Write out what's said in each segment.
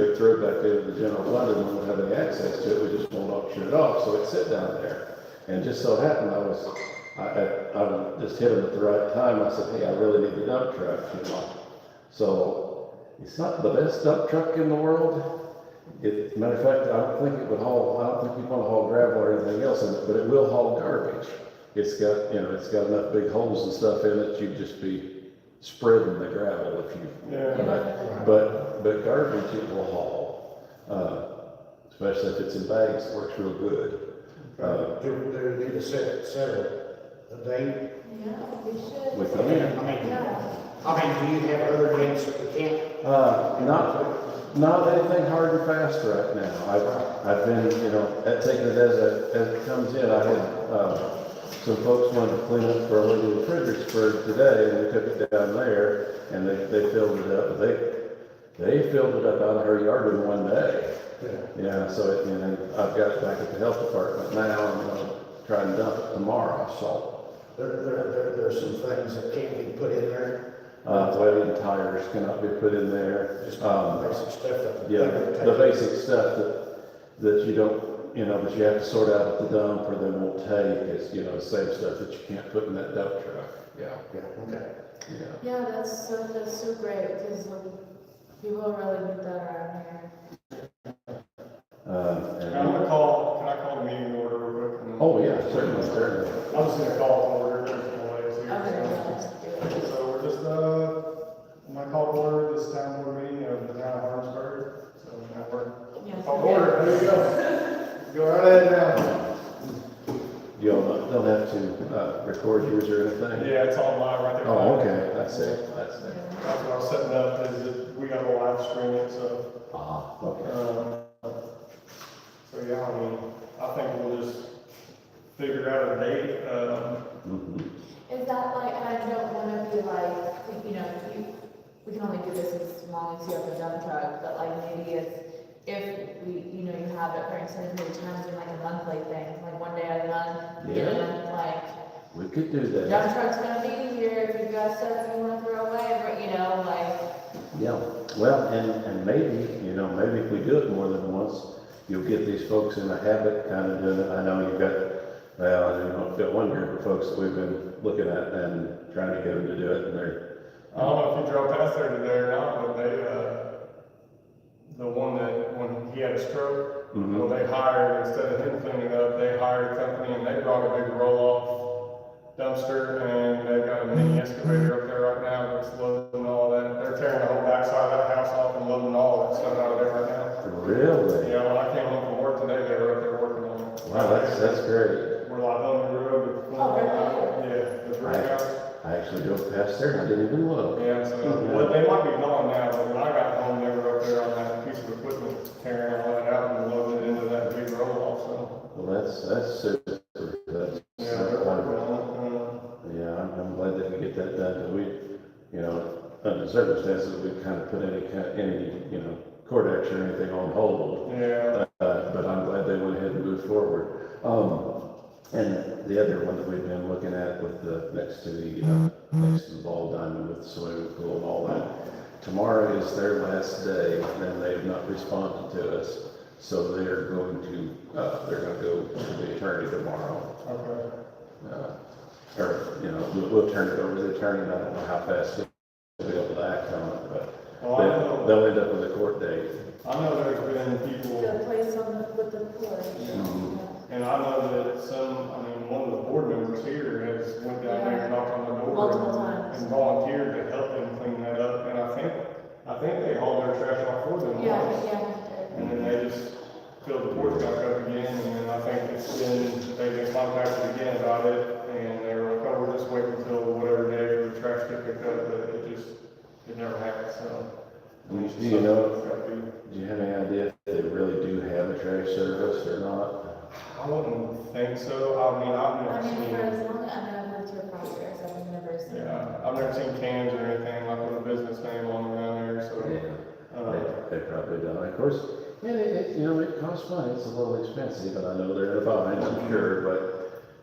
go throw it back into the general fund and we won't have any access to it, we just won't auction it off, so it's sit down there. And just so happened, I just hit him at the right time. I said, hey, I really need the dump truck, you know. So it's not the best dump truck in the world. Matter of fact, I don't think you'd want to haul gravel or anything else in it, but it will haul garbage. It's got enough big holes and stuff in it, you'd just be spreading the gravel if you, but garbage it will haul. Especially if it's in bags, it works real good. Do we need to set a date? Yeah, we should. With the Do you have other dates that we can't? Not anything hard and fast right now. I've been, taking it as it comes in. I had some folks wanted to clean up for a little Fredericksburg today, and we took it down there, and they filled it up. They filled it up out of her yard in one day. Yeah, so I've got it back at the health department now. I'm going to try and dump it tomorrow. So There are some things that can't be put in there. Wetting tires cannot be put in there. Just basic stuff. The basic stuff that you don't, that you have to sort out at the dump or they won't take is, same stuff that you can't put in that dump truck. Yeah. Okay. Yeah, that's so great, because people really need that around here. Can I call the meeting order real quick? Oh, yeah, certainly. I'm just gonna call to order, there's delays here. Okay, let's do it. So we're just, I'm gonna call to order this town board meeting of the town of Hardinsburg. So now Yes, call to order, there you go. Go right ahead now. You don't have to record yours or anything? Yeah, it's on live right there. Oh, okay, that's it. That's what I was setting up, is that we got to live stream it, so. Okay. So yeah, I think we'll just figure out a date. Is that like, and I don't want to be like, we can only do this as long as you have a dump truck, but like maybe if we, you have it for extended period of times in like a monthly thing, like one day at a month, Yeah. We could do that. dump truck's gonna be here, if you've got stuff you wanna throw away, but Yeah, well, and maybe if we do it more than once, you'll get these folks in the habit kind of doing it. I know you've got one group of folks that we've been looking at and trying to get them to do it, and I don't know if you drove past there today or not, but the one that, when he had a stroke, well, they hired, instead of him cleaning up, they hired a company and they brought a big roll-off dumpster, and they've got a mini excavator up there right now that's loading all that. They're tearing the whole backside of that house off and loading all that stuff out of there right now. Really? Yeah, when I came home from work today, they were up there working on it. Wow, that's great. We're like on the road. The brick house. I actually drove past there and I didn't even look. Yeah, so they might be gone now, but when I got home, they were up there on that piece of equipment, tearing all that out and loading it into that big roll-off, so. Well, that's super. They're working on it. Yeah, I'm glad that we get that done, because we, under the circumstances, we kind of put any court action or anything on hold. Yeah. But I'm glad they went ahead and moved forward. And the other one that we've been looking at with next to the ball diamond with the swimming pool and all that. Tomorrow is their last day, and they have not responded to us. So they're going to go to the attorney tomorrow. Okay. We'll turn it over to the attorney, and I don't know how fast they'll be able to act on it, but Well, they'll end up with a court date. I know there's been people. the place with the porch. And I know that one of the board members here has went down there and knocked on the door. Multiple times. And volunteered to help them clean that up, and I think they hauled their trash off for them once. And then they just filled the porch back up again, and then I think they've been contacted again about it, and they were like, oh, we're just waiting until whatever day the trash get picked up, but it never happened, so. Do you have any idea if they really do have a trash service or not? I wouldn't think so. I've never seen For it. as long as I've lived here 5 years, I've never seen it. Yeah, I've never seen cans or anything like with a business name on around there, so. They probably don't. Of course, it costs money. It's a little expensive, and I know they're in a bind, I'm sure, but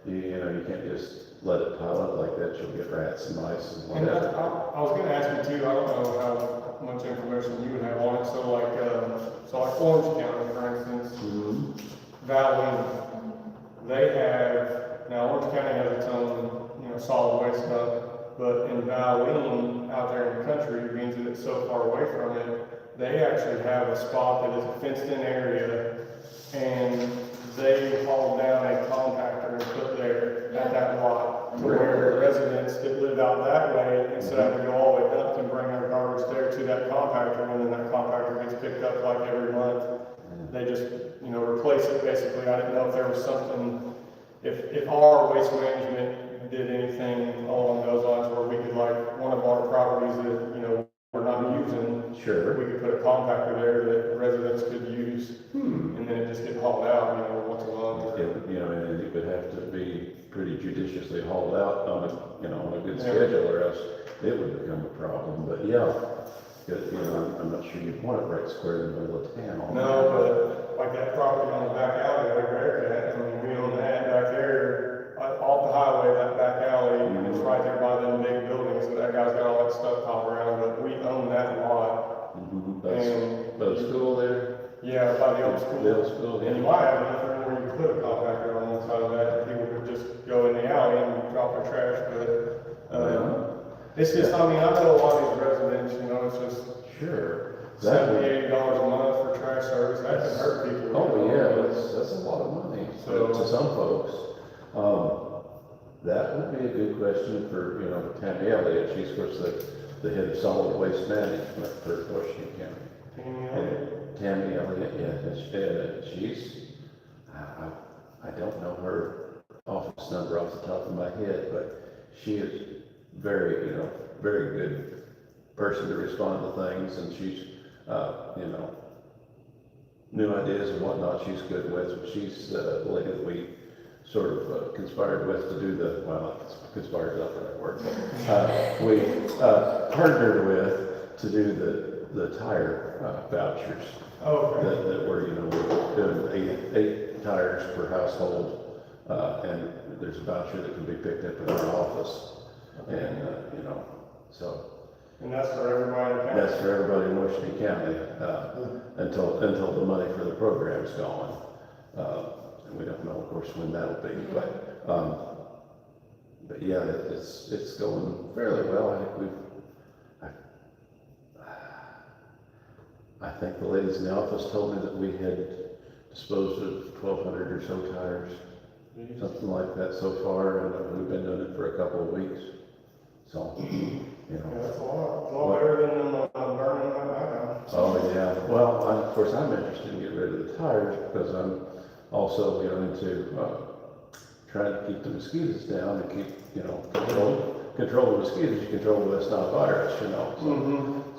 you can't just let it pile up like that. You'll get rats and mice and And whatever. I was gonna ask you too, I don't know how much information you would have on it, so like, Orange County, for instance, Mhm. Valley, they have, now Orange County has its own, solid waste dump, but in Valley, out there in the country, means that it's so far away from it, they actually have a spot that is a fenced-in area, and they haul down a compactor and put there at that lot, where residents that live out that way, instead of having to go all the way up and bring their garbage there to that compactor, and then that compactor gets picked up like every month. They just, replace it basically. I didn't know if there was something, if our waste management did anything along those lines where we could, like, one of our properties that, we're not using, Sure. we could put a compactor there that residents could use, and then it just get hauled out, once a month. And it would have to be pretty judiciously hauled out on a good Yeah. schedule, or else it would become a problem. But yeah, I'm not sure you'd want it right square in the middle of town. No, but like that property on the back alley where Bearcat, we own that back there, off the highway, that back alley, it's right there by them big buildings, so that guy's got all that stuff piled around, but we own that lot. Mhm. And By the school there? yeah, by the old school. The old school, And you yeah. might have enough room where you could put a compactor on one side of that, and people could just go in the alley and drop their trash, but, it's just, I know a lot of these residents, it's just Sure. $70-$80 a month for trash service, that can hurt people. Oh, yeah, that's a lot of money So- to some folks. That would be a good question for, Tammy Elliott. She's, of course, the head of solid waste management for Washington County. And Tammy Elliott, yeah, and she's, I don't know her office number off the top of my head, but she is very, very good person to respond to things, and she's, new ideas and whatnot she's good with. She's the lady that we sort of conspired with to do conspired is not the right word, but we partnered with to do the tire vouchers. Oh, okay. That were, we're doing eight tires per household, and there's a voucher that can be picked up in our office. And, so. And that's for everybody in the county? That's for everybody in Washington County, until the money for the program's gone. And we don't know, of course, when that'll be, but yeah, it's going fairly well. I think the ladies in the office told me that we had disposed of 1,200 or so tires, something like that so far, and we've been doing it for a couple of weeks. So, Yeah, that's a lot better than burning my back. Oh, yeah. Well, of course, I'm interested in getting rid of the tires because I'm also, into trying to keep the mosquitoes down and keep, control the mosquitoes, you control the West Nile virus,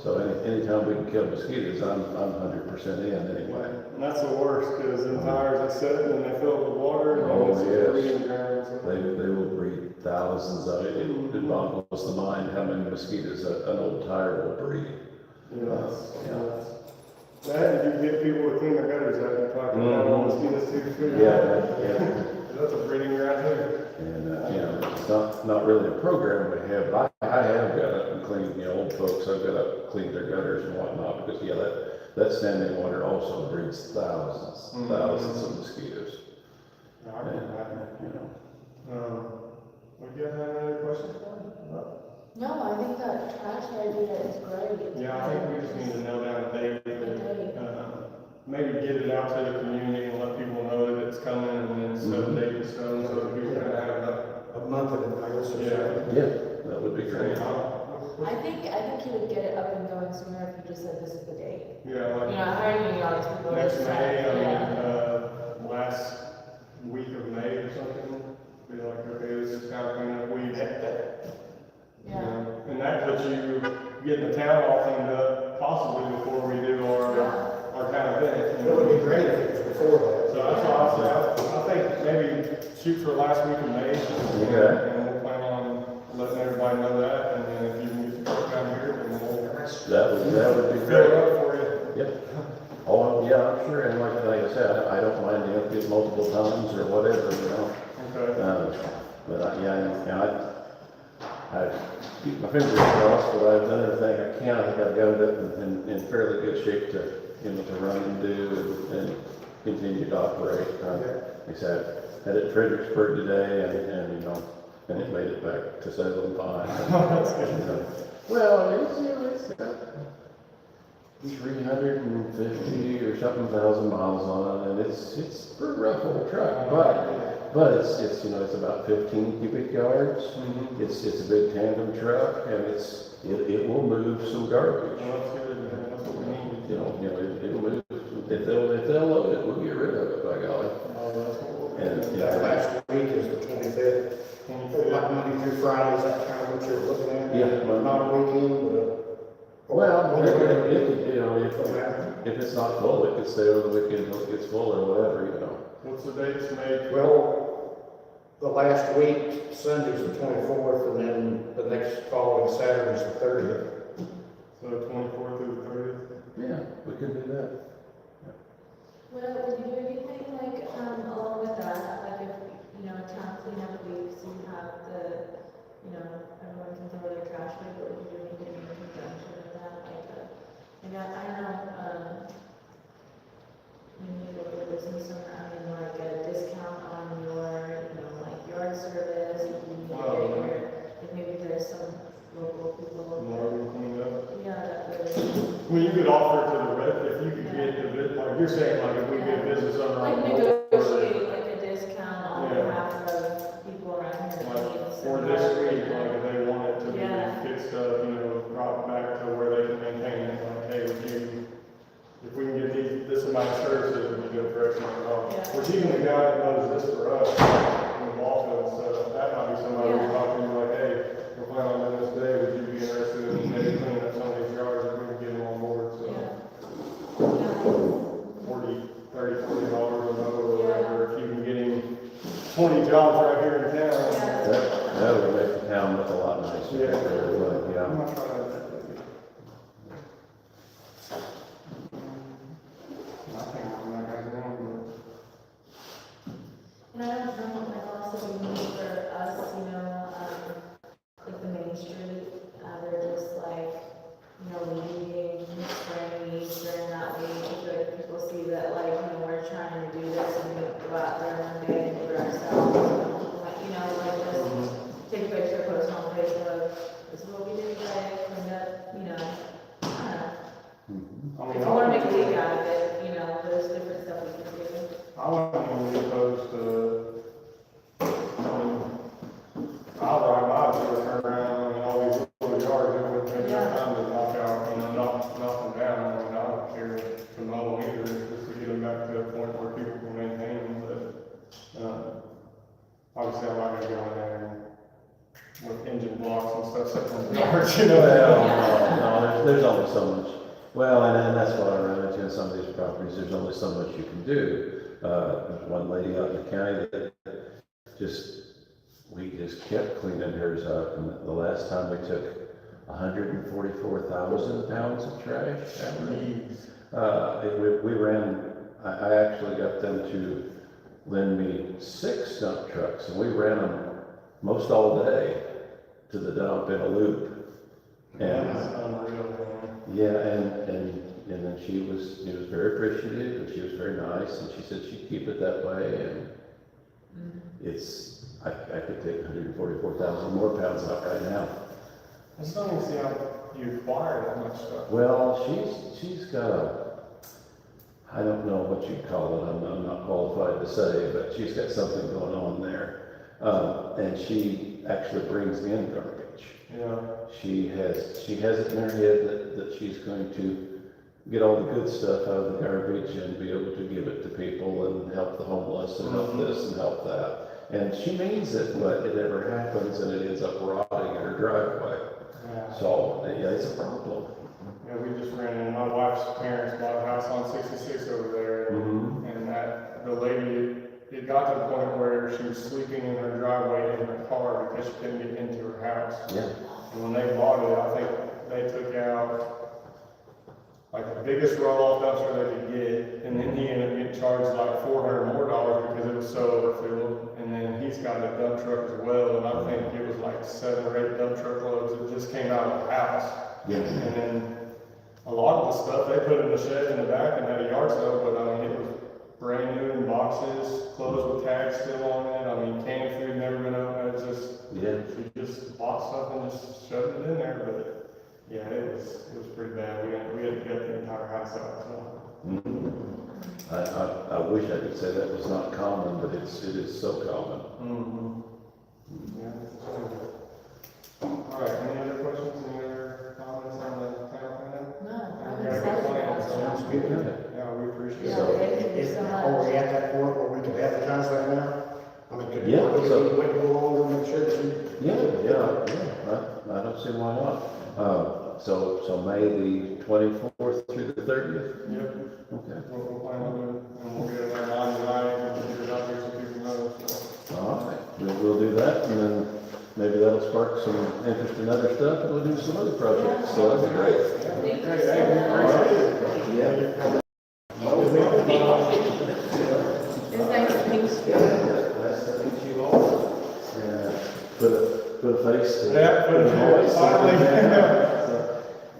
So anytime we can kill mosquitoes, I'm 100% in anyway. And that's the worst, because the tires that sit and they fill it with water, and Oh, it's yes. breeding grounds. They will breed thousands of it. It boggles the mind how many mosquitoes an old tire will breed. That, and you get people to clean their gutters out, you're talking about all mosquitoes too. Yeah. That's a breeding ground too. And, it's not really a program we have, but I have got up and cleaned, old folks, I've got up and cleaned their gutters and whatnot, because, that standing water also breeds thousands of mosquitoes. I remember that. Would you have any other questions for me? No, I think that trash idea is great. Yeah, I think we just need to know down a date, maybe get it out to the community and let people know that it's coming, and then set a date in stone, so that people can have A month in advance or something. Yeah, that would be great. I think you would get it up and going sooner if you just said this is the date. Yeah, like How are you, all these people? next just May, yeah. last week of May or something, be like, okay, this is kind of clean up weeds. Yeah. And that puts you getting the town all cleaned up possibly before we do our kind of event. It would be great if it was before that. So that's why I think maybe shoot for last week of May. Okay. And we'll plan on letting everybody know that, and then if you can get the truck down here, then we'll That would be fill it great. up for you. Yep. Oh, yeah, I'm sure, and like I said, I don't mind empty it multiple times or whatever, Okay. But I keep my fingers crossed, but I've done everything I can. I think I've got it in fairly good shape to you know, to run and do and continue to operate. Like I said, had it in Fredericksburg today and, you know, and it made it back to Salem fine. That's good. You know, well, it's, you know, it's got 350 or something thousand miles on it, and it's a pretty rough old truck, but it's, you know, it's about 15 cubic yards. Mm-hmm. It's a big tandem truck, and it will move some garbage. Well, that's good, man. That's what we need. You know, it'll move. If they'll load it, we'll get rid of it, by golly. Oh, that's what we're. And, That yeah, last week is the 25th. Like Monday through Friday, is that kind of what you're looking at? Yeah. Not a weekend, but well, you know, if it's not full, it could stay over the weekend until it gets full or whatever, you know. What's the dates made? well, the last week, Sunday's the 24th, and then the next following Saturday's the 30th. So 24th through the 30th? Yeah, we can do that. Well, would you do anything like, along with that, like if, you know, town cleanup week, so you have the, you know, everyone can throw their trash away, but would you do anything in conjunction with that, like, I know, when you go to a business owner, I mean, like a discount on your, you know, like yard service, if you need to get your, if maybe there's some local people. More we clean up. Yeah, that would. Well, you could offer it to the if you could get the bit, like you're saying, like if we get business owner Like on board. negotiate like a discount on Yeah. behalf of people around here. that need Like, some or this help. week, like if they want it to be Yeah. fixed up, you know, brought back to where they can maintain it, like, hey, if we can get this amount of services, we can do it for X amount of dollars. Yeah. Which even the guy that knows this for us, in the ball field, so that might be somebody who's Yeah. talking to you like, hey, we're planning on doing this today, would you be interested in maybe cleaning up some of these yards if we can get them on board, so. Yeah. 40 dollars an hour or whatever, if you can get him 20 jobs right here in town. Yeah. That would make the town look a lot nicer. Yeah. Yeah. I'm not trying to. I think I'm not gonna do And I don't know, like also we need for us, you know, like the Main Street, they're just like, you know, leading, spraying weeds during that week. I feel like people see that like, you know, we're trying to do this and we go out there one day and do it ourselves. You know, like just take a picture, post on Facebook, this is what we did today, cleaned up, you know, I don't know. I If mean, you wanna make a week out of it, you know, there's different stuff we can do. I wouldn't even be opposed to, I'll ride my to turn around and all these little yards, it wouldn't take that time to knock out, you know, knock them down. I mean, I don't care to mow them either, just to get them back to a point where people can maintain them, but, obviously I'm not gonna go in there with engine blocks and stuff sitting in the yards, you know? Well, no, there's only so much. Well, and that's what I run into in some of these properties, there's only so much you can do. There's one lady out in the county that we just kept cleaning hers up, and the last time we took 144,000 pounds of trash out. We ran, I actually got them to lend me 6 dump trucks, and we ran them most all day to the dump in a loop. And That's unreal, man. yeah, and then she was very appreciative, and she was very nice, and she said she'd keep it that way, and I could take 144,000 more pounds out right now. I just don't even see how you acquire that much stuff. Well, she's got I don't know what you'd call it, I'm not qualified to say, but she's got something going on there. And she actually brings in garbage. Yeah. She has it in her head that she's going to get all the good stuff out of the garbage and be able to give it to people and help the homeless and help this and help that. And she means it, but it never happens and it ends up rotting in her driveway. Yeah. So, yeah, it's a problem. Yeah, we just ran in, my wife's parents bought a house on 66 over there, Mm-hmm. and the lady, it got to the point where she was sleeping in her driveway in her car because she couldn't get into her house. Yeah. And when they bought it, I think they took out like the biggest roll-off dumpster they could get, and then he ended up getting charged like $400 more because it was so overfilled. And then he's got a dump truck as well, and I think it was like 7 or 8 dump truck loads that just came out of the house. Yeah. And then a lot of the stuff they put in the shed in the back and had a yard sale, but I mean, it was brand new in boxes, clothes with tags still on it. I mean, canned food never been opened. It's just, Yeah. we just bought stuff and just shoved it in there, but yeah, it was pretty bad. We had to get the entire house out, so. Mhm. I wish I could say that was not common, but it is so common. Mm-hmm. Yeah, it's a shame. All right, any other questions, any other comments on the town plan? No, I'm Okay, excited good plan, about so it. Sounds good. Yeah, we appreciate Yeah, it. thank you Is, so are we much. at that point where we can advertise that now? I mean, could we Yeah, so- wait a little longer and make sure that you? Yeah, I don't see why not. So May the 24th through the 30th? Yep, Okay. we'll plan on doing, and we'll get it online tonight, and get it out there so people know, so. All right, we'll do that, and then maybe that'll spark some interest in other stuff, and we'll do some other projects, so that'd be great. Thank you Great, so hey, we much. appreciate it. Yeah. It's nice to meet you. Nice to meet you all. And put a face to. Yeah, put a voice, finally. So,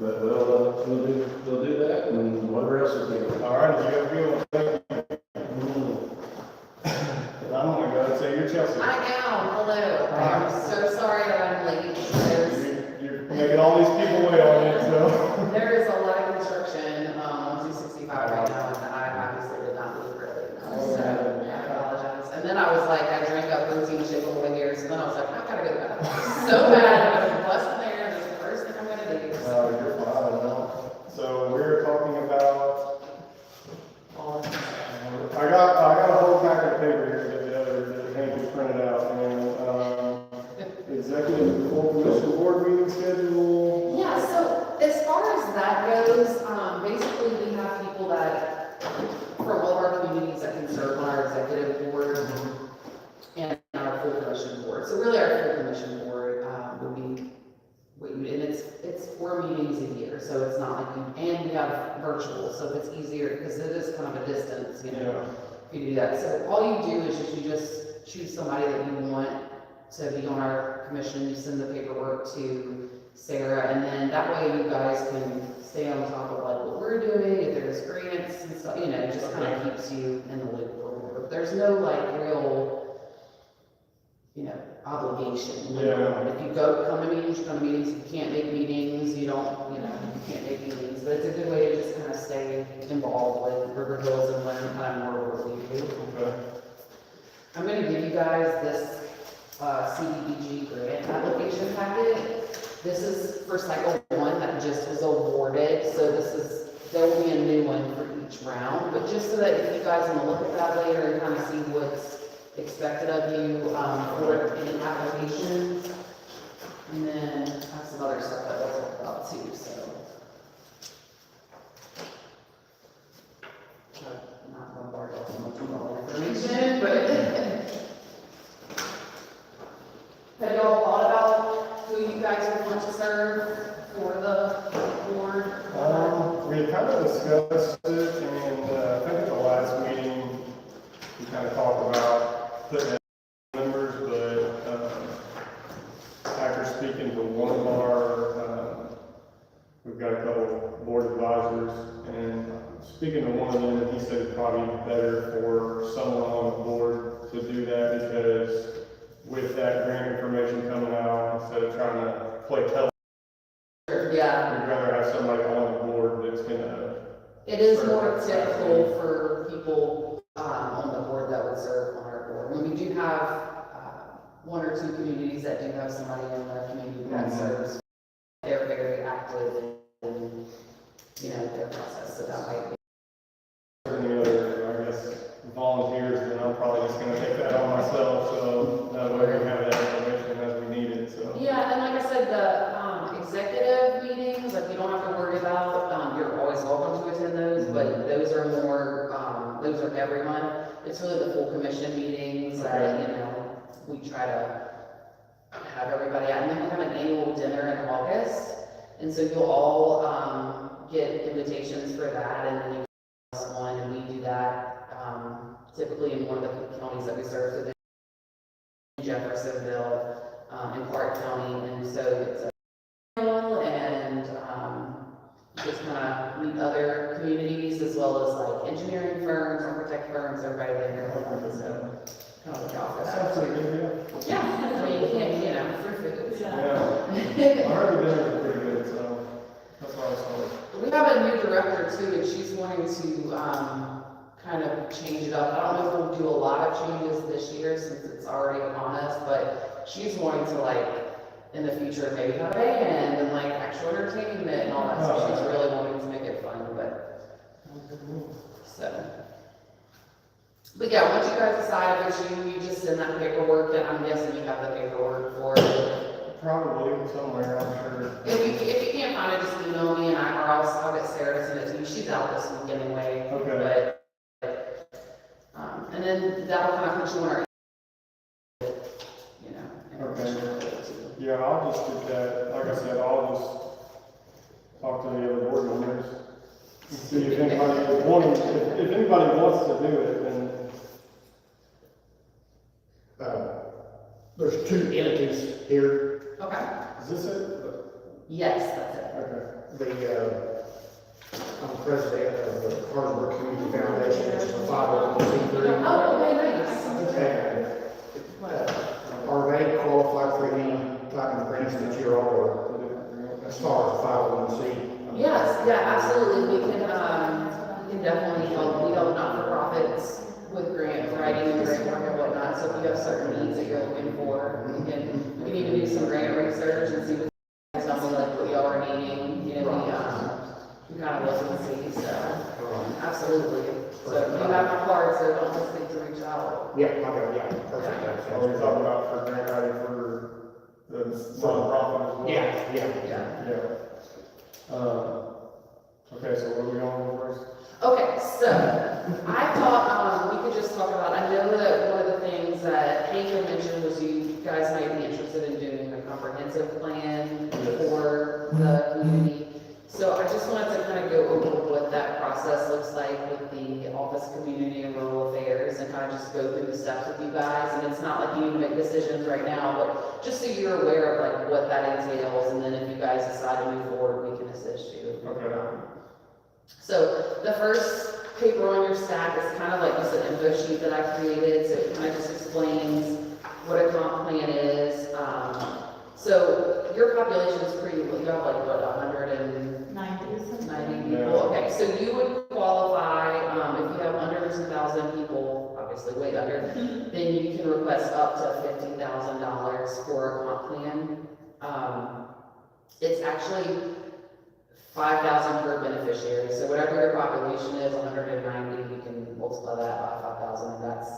but we'll do that, and whatever else we can. All right, you have a good one. I'm gonna go and say you're Chelsea. I am, hello. I'm so sorry that I'm late. You're making all these people wait on you, so. There is a lot of construction, on 265 right now, and I obviously did not leave early enough, so I apologize. And then I was like, I drank a protein shake on the way here, so then I was like, I've gotta go to the bathroom. So bad, I'm busting there, and it's the first thing I'm gonna do. No, you're fine, no. So we're talking about, I got a whole packet of paper here that Hank has printed out, and, executive full commission board meeting schedule. Yeah, so as far as that goes, basically we have people that, from all of our communities that can serve on our executive board and our full commission board. So really our full commission board, would be, and it's 4 meetings a year, so it's not like and we have virtual, so if it's easier, because it is kind of a distance, you know, if you do that. So all you do is you just choose somebody that you want to be on our commission, you send the paperwork to Sarah, and then that way you guys can stay on top of like what we're doing, if there's grants and stuff, you know, it just kind of keeps you in the loop for more. There's no like real, you know, obligation. Yeah. If you come to meetings, you come to meetings, if you can't make meetings, you don't, you know, you can't make meetings, but it's a good way to just kind of stay involved with River Hills and learn kind of more what we do. Okay. I'm gonna give you guys this CDBG grant application packet. This is for cycle 1 that just was awarded, so there will be a new one for each round, but just so that if you guys want to look at that later and kind of see what's expected of you for any applications. And then I have some other stuff that we'll talk about too, so. I'm not bombarded with so much more information, but. Have y'all thought about who you guys would want to serve for the board? We had kind of discussed it, and I think at the last meeting, we kind of talked about putting in members, but after speaking to one of our, we've got a couple board advisors, and speaking to one of them, he said it'd probably be better for someone on the board to do that, because with that grant information coming out, instead of trying to play telephone, Yeah, we'd rather have somebody on the board that's gonna. it is more typical for people on the board that would serve on our board. When we do have 1 or 2 communities that do have somebody in their community that serves, they're very active in, you know, their process, so that might be. Any other, I guess, volunteers, then I'm probably just gonna take that on myself, so that way we have that information as we need it, so. Yeah, and like I said, the executive meetings, like you don't have to worry about, you're always welcome to attend those, but those are more, those are everyone. It's really the full commission meetings that, you know, we try to have everybody at. And then we have an annual dinner in August, and so you'll all get invitations for that, and then you can one, and we do that typically in one of the counties that we serve, so in Jeffersonville, in Clark County, and so it's a and just kind of meet other communities as well as like engineering firms, architect firms, everybody there. So kind of look out for That that. sounds pretty good, Yeah, I mean, you can't, you know, free food. yeah. Yeah. I heard the dinners are pretty good, so that's what I was told. We have a new director too, and she's wanting to, kind of change it up. I don't know if we'll do a lot of changes this year since it's already upon us, but she's wanting to like, in the future, maybe have a band and like actual entertainment and all that, so she's really wanting to make it fun, but, so. But yeah, once you guys decide if it's you, you just send that paperwork, and I'm guessing you have the paperwork for it. Probably somewhere, I'm sure. If you can't find it, just email me, or I'll get Sarah to send it to you, she's out this week anyway. Okay. But, and then that'll kind of put you on our, you know. Okay. Yeah, I'll just get that, like I said, I'll just talk to the other board members. And see if anybody is wanting, if anybody wants to do it, then. There's two entities here. Okay, Is this it? yes, that's it. Okay. I'm president of the Hardinsburg Community Foundation, which is a 501c3. Oh, okay, nice. And are they qualified for any type of grants that you're all, as far as 501c? Yes, yeah, absolutely, we can definitely help, we help not-for-profits with grant writing and grant work and whatnot, so if you have certain needs that you're looking for, we can even do some grant research and see what something like what y'all are needing, you know, we kind of look and see, so, absolutely. So you have my card, so don't hesitate to reach out. Yeah, okay, yeah, perfect. That Are sounds we good. talking about for grant writing for the nonprofit as well? Yeah, yeah. Yeah. Yeah. Okay, so what are we on first? Okay, so I thought we could just talk about, I know that one of the things that Hank had mentioned was you guys might be interested in doing a comprehensive plan for the community. So I just wanted to kind of go over what that process looks like with the Office of Community and Rural Affairs and kind of just go through the steps with you guys. And it's not like you need to make decisions right now, but just so you're aware of like what that entails. And then if you guys decide to move forward, we can assist you. Okay. So the first paper on your stack is kind of like just an info sheet that I created, so it kind of just explains what a comp plan is. So your population is pretty, you have like what, 190 people? Okay, so you would qualify, if you have under 2,000 people, obviously way under, then you can request up to $50,000 for a comp plan. It's actually 5,000 per beneficiary, so whatever your population is, 190, you can multiply that by 5,000, and that's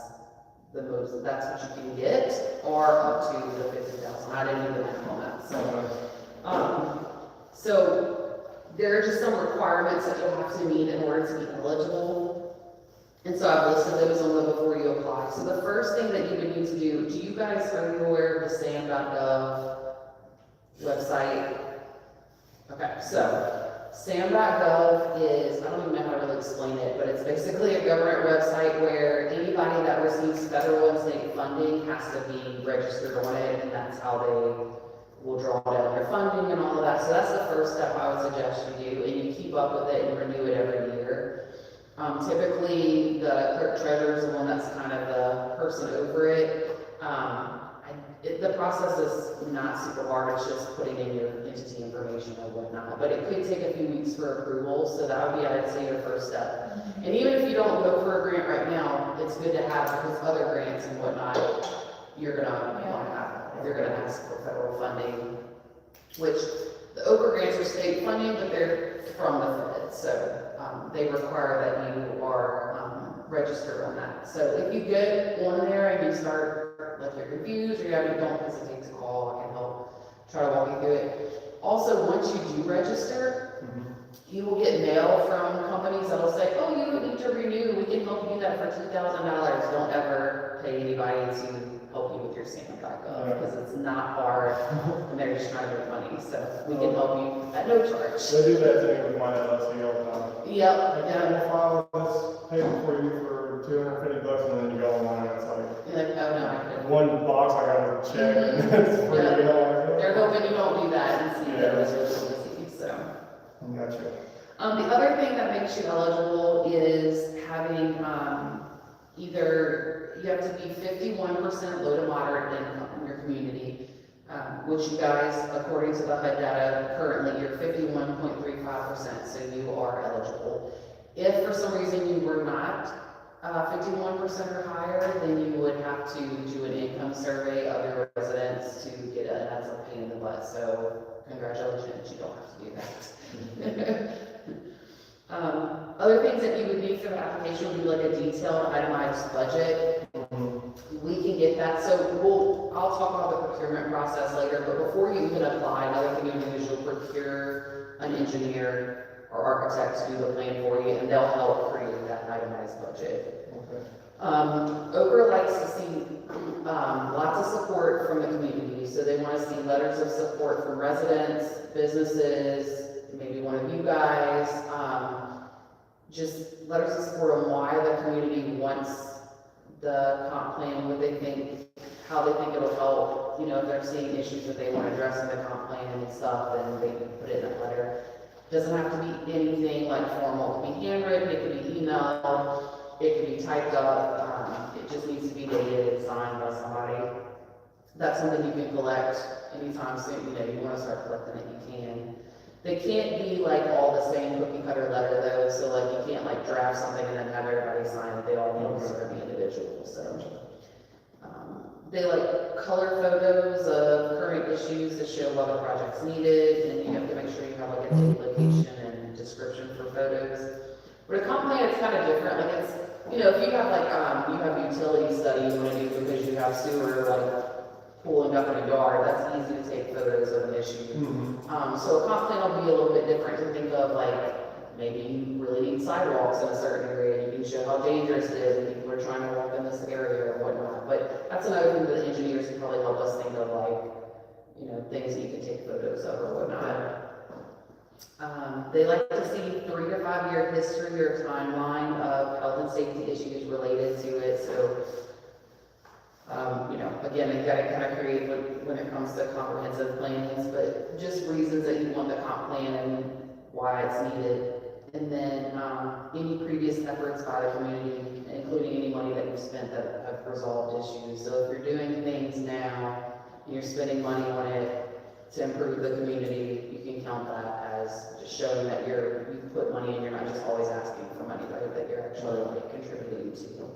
the most, that's what you can get, or up to the 50,000. I didn't do the math on that, so there are just some requirements that you'll have to meet in order to be eligible, and so I've listed those on the before you apply. So the first thing that you would need to do you guys, are you aware of the SAM.gov website? Okay, so SAM.gov is, I don't even know how to really explain it, but it's basically a government website where anybody that receives federal and state funding has to be registered on it, and that's how they will draw down their funding and all of that. So that's the first step I would suggest you do, and you keep up with it and renew it every year. Typically, the clerk treasurer is the one that's kind of the person over it. The process is not super hard, it's just putting in your entity information and whatnot, but it could take a few weeks for approval, so that would be, I'd say, your first step. And even if you don't go for a grant right now, it's good to have, because other grants and whatnot, you're gonna want to have, if you're gonna ask for federal funding, which the Oprah grants are state funding, but they're from the Fed, so they require that you are registered on that. So if you get on there and you start, like you're confused or don't hesitate to call, I can help try to walk you through it. Also, once you do register, you will get mail from companies that'll say, oh, you need to renew, we can help you do that for $2,000. Don't ever pay anybody to help you with your SAM.gov, because it's not hard, and they're just trying to make money, so we can help you at no charge. They do that to me with my LLC all the time. Yep, Like, yeah. we'll file this paper for you for $250, and then you go online, and it's like, You're like, oh no, I couldn't. one box I gotta check, and it's free, you know? They're hoping you don't do that and see that Yeah. it's really easy, so. Gotcha. The other thing that makes you eligible is having, either, you have to be 51% low to moderate income in your community, which you guys, according to the HUD data, currently you're 51.35%, so you are eligible. If for some reason you were not 51% or higher, then you would have to do an income survey of your residents to get it, and that's a pain in the butt, so congratulations, you don't have to do that. Other things that you would need for the application would be like a detailed itemized budget. We can get that, so I'll talk about the procurement process later, but before you even apply, another thing you do is you'll procure an engineer or architect to do the plan for you, and they'll help create that itemized budget. Okay. Oprah likes to see lots of support from the community, so they want to see letters of support from residents, businesses, maybe one of you guys, just letters of support on why the community wants the comp plan, what they think, how they think it'll help, you know, if they're seeing issues that they want to address in the comp plan and stuff, then they can put it in a letter. Doesn't have to be anything like formal, it can be handwritten, it can be emailed, it can be typed up, it just needs to be dated and signed by somebody. That's something you can collect anytime soon, you know, you want to start collecting it, you can. They can't be like all the same cookie cutter letter though, so like you can't like draft something and then have everybody sign it, they all need to sort of be individual, so. They like color photos of current issues that show what the project's needed, and you have to make sure you have like a date, location, and description for photos. But a comp plan, it's kind of different, like it's, you know, if you have like, you have utility study you want to do because you have sewer like pulling up in a yard, that's easy to take photos of an issue. So a comp plan will be a little bit different to think of, like, maybe you really need sidewalks in a certain area, and you can show how dangerous it is, and people are trying to walk in this area or whatnot. But that's another thing that the engineers can probably help us think of, like, you know, things that you can take photos of or whatnot. They like to see 3 to 5 year history or timeline of health and safety issues related to it, so you know, again, you gotta kind of create when it comes to comprehensive plans, but just reasons that you want the comp plan and why it's needed. And then any previous efforts by the community, including any money that you've spent that have resolved issues. So if you're doing things now, and you're spending money on it to improve the community, you can count that as just showing that you've put money in, you're not just always asking for money, right, that you're actually like contributing to.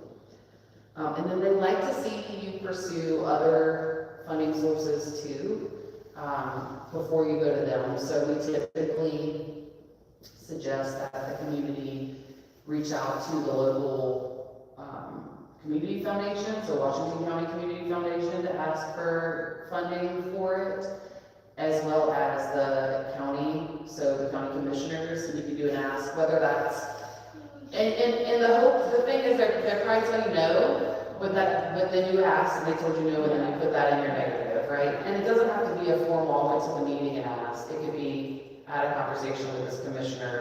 And then they like to see you pursue other funding sources too, before you go to them. So we typically suggest that the community reach out to the local community foundation, so Washington County Community Foundation, to ask for funding for it, as well as the county, so the county commissioners, and you can do an ask, whether that's and the thing is they're probably telling you no, but then you ask and they told you no, and then you put that in your negative, right? And it doesn't have to be a formal, I went to the meeting and asked. It could be had a conversation with this commissioner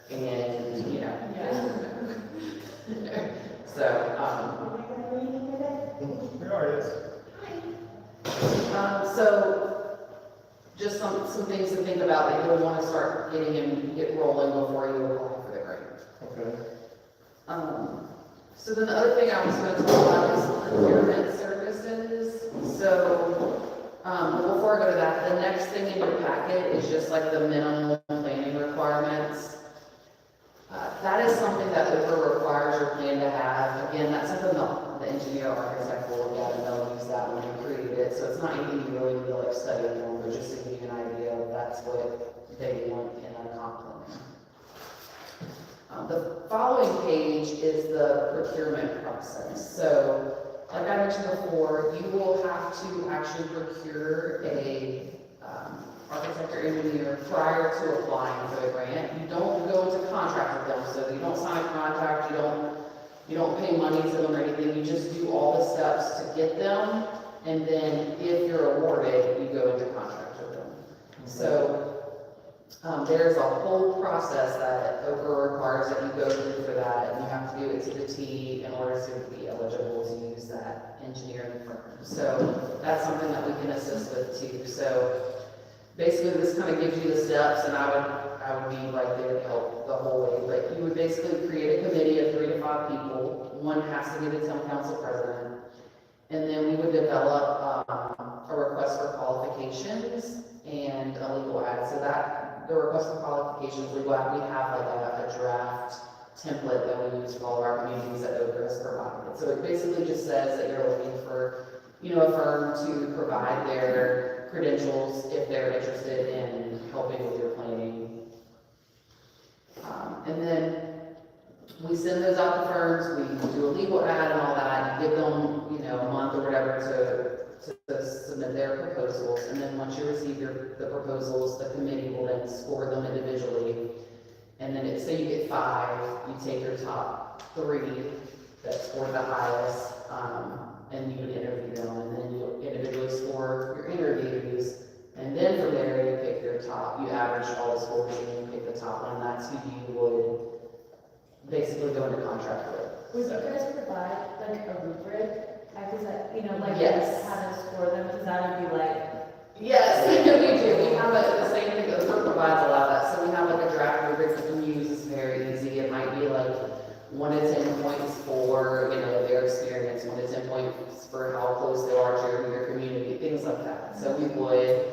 and, you know. Yeah. So, We are, yes. so just some things to think about that you'll want to start get rolling before you apply for the grant. Okay. So then the other thing I was going to talk about is procurement services. So before I go to that, the next thing in your packet is just like the minimum planning requirements. That is something that OPRA requires your plan to have. Again, that's something the engineer or architect will look at and they'll use that when they create it. So it's not anything you really need to like study on, but just to give you an idea of that's what they want in a comp plan. The following page is the procurement process. So, like I mentioned before, you will have to actually procure a architect or engineer prior to applying for the grant. You don't go into contract with them, so you don't sign a contract, you don't pay money to them or anything. You just do all the steps to get them, and then if you're awarded, you go into contract with them. So. There's a whole process that OPRA requires that you go through for that, and you have to do it to the T in order to be eligible to use that engineering firm. So that's something that we can assist with too. So basically this kind of gives you the steps, and I I would be right there to help the whole way. But you would basically create a committee of 3 to 5 people. One has to be the town council president. And then we would develop a request for qualifications and a legal ad. So that, the request for qualifications, legal ad, we have like a draft template that we use for all of our communities that Oak has provided. So it basically just says that you're looking for, you know, a firm to provide their credentials if they're interested in helping with your planning. And then we send those out to firms, we do a legal ad and all that, you give them, you know, a month or whatever to submit their proposals, and then once you receive the proposals, the committee will then score them individually. And then say you get 5, you take your top 3 that scored the highest, and you would interview them, and then you individually score your interviews, and then from there you pick your top, you average all the scores and you pick the top one, and that's who you would basically go into contract with. Would you guys provide like a rubric? Because that, you know, like Yes. how to score them, because that would be like, Yes, we do. We have the same thing, Oprah provides a lot of that. So we have like a draft rubric you can use, it's very easy. It might be like 1 to 10 points for, you know, their experience, 1 to 10 points for how close they are to your community, things like that. So we would,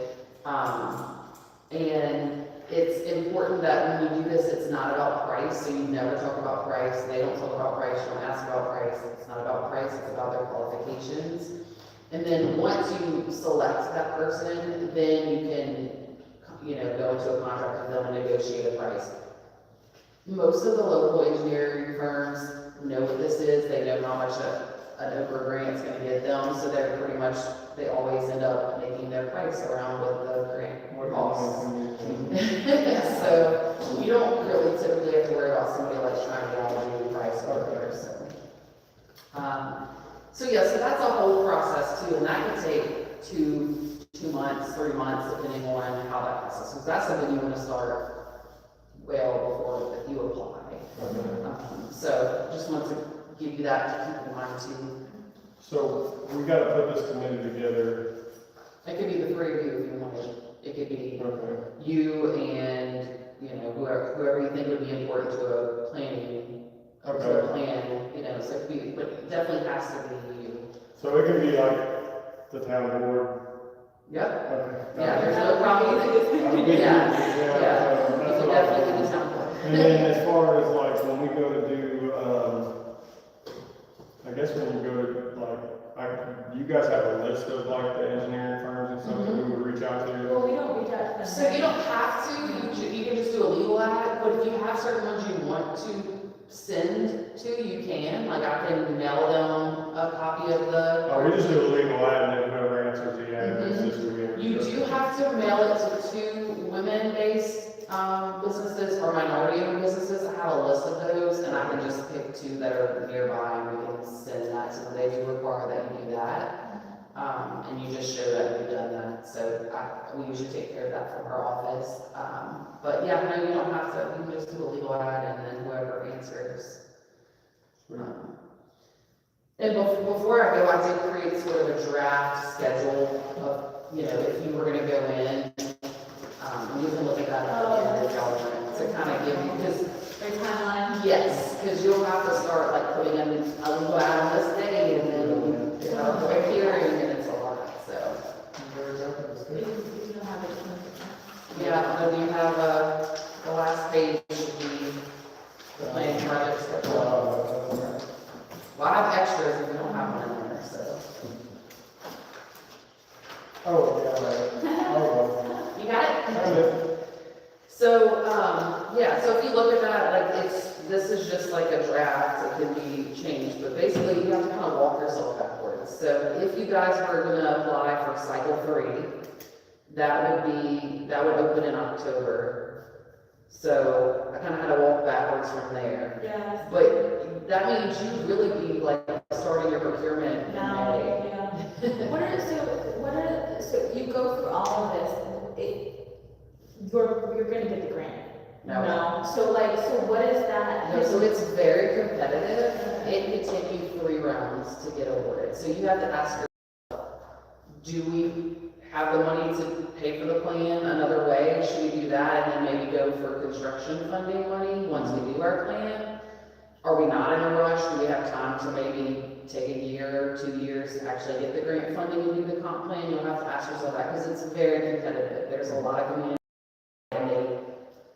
and it's important that when you do this, it's not about price, so you never talk about price. They don't talk about price, you don't ask about price. It's not about price, it's about their qualifications. And then once you select that person, then you can, you know, go into a contract with them and negotiate a price. Most of the local engineering firms know what this is. They know how much an Oprah grant's gonna get them, so they're pretty much, they always end up making their price around what the grant costs. So you don't really typically have to worry about somebody like trying to gouge you price over there, so. So yeah, so that's a whole process too, and that could take two months, 3 months, depending on how that process is. That's something you want to start well before you apply. So just want to give you that to keep in mind too. So we gotta put this committee together. It could be the 3 of you if you wanted. It could be Okay. you and, you know, whoever you think would be important to a planning, to a plan, you know, so it could be, but it definitely has to be you. So it can be like the town board. Yep. Okay. Yeah, there's no problem. Yeah, you can definitely do the town board. And then as far as like when we go to do, I guess when you go to you guys have a list of like the engineering firms and stuff that we would reach out to? well, we don't reach out to them. So you don't have to, you can just do a legal ad, but if you have certain ones you want to send to, you can, like I can mail them a copy of the. Oh, we just do a legal ad and then whoever answers the ad, it's just who we have. You do have to mail it to 2 women-based businesses or minority-owned businesses. I have a list of those, and I can just pick 2 that are nearby, and we can send that to them. They do require that you do that, and you just show that you've done that. So we usually take care of that from our office. But yeah, no, you don't have to. You can just do a legal ad, and then whoever answers. And before I go, I did create sort of a draft schedule of, you know, if you were going to go in. And you can look at that at the government to kind of give you, because Their timeline? yes, because you'll have to start like putting in a legal ad on this day, and then you have a quick hearing, and it's a lot, so. You don't have it. Yeah, then you have, the last page should be the planning project schedule. Well, I have extras if you don't have one in there, so. Oh, yeah, right. You got it? Okay. So, yeah, so if you look at that, like, this is just like a draft, it can be changed, but basically you have to kind of walk yourself backwards. So if you guys were gonna apply for cycle 3, that would open in October. So I kind of had to walk backwards from there. Yeah. But that means you really be like starting your procurement in Now, May. yeah. So you go through all of this, you're gonna get the grant. No. So what is that? No, so it's very competitive. It could take you 3 rounds to get awarded. So you have to ask yourself, do we have the money to pay for the plan another way? Should we do that and then maybe go for construction funding money once we do our plan? Are we not in a rush? Do we have time to maybe take a year or 2 years to actually get the grant funding and do the comp plan? You'll have to ask yourself that, because it's very competitive. There's a lot of communities. And they,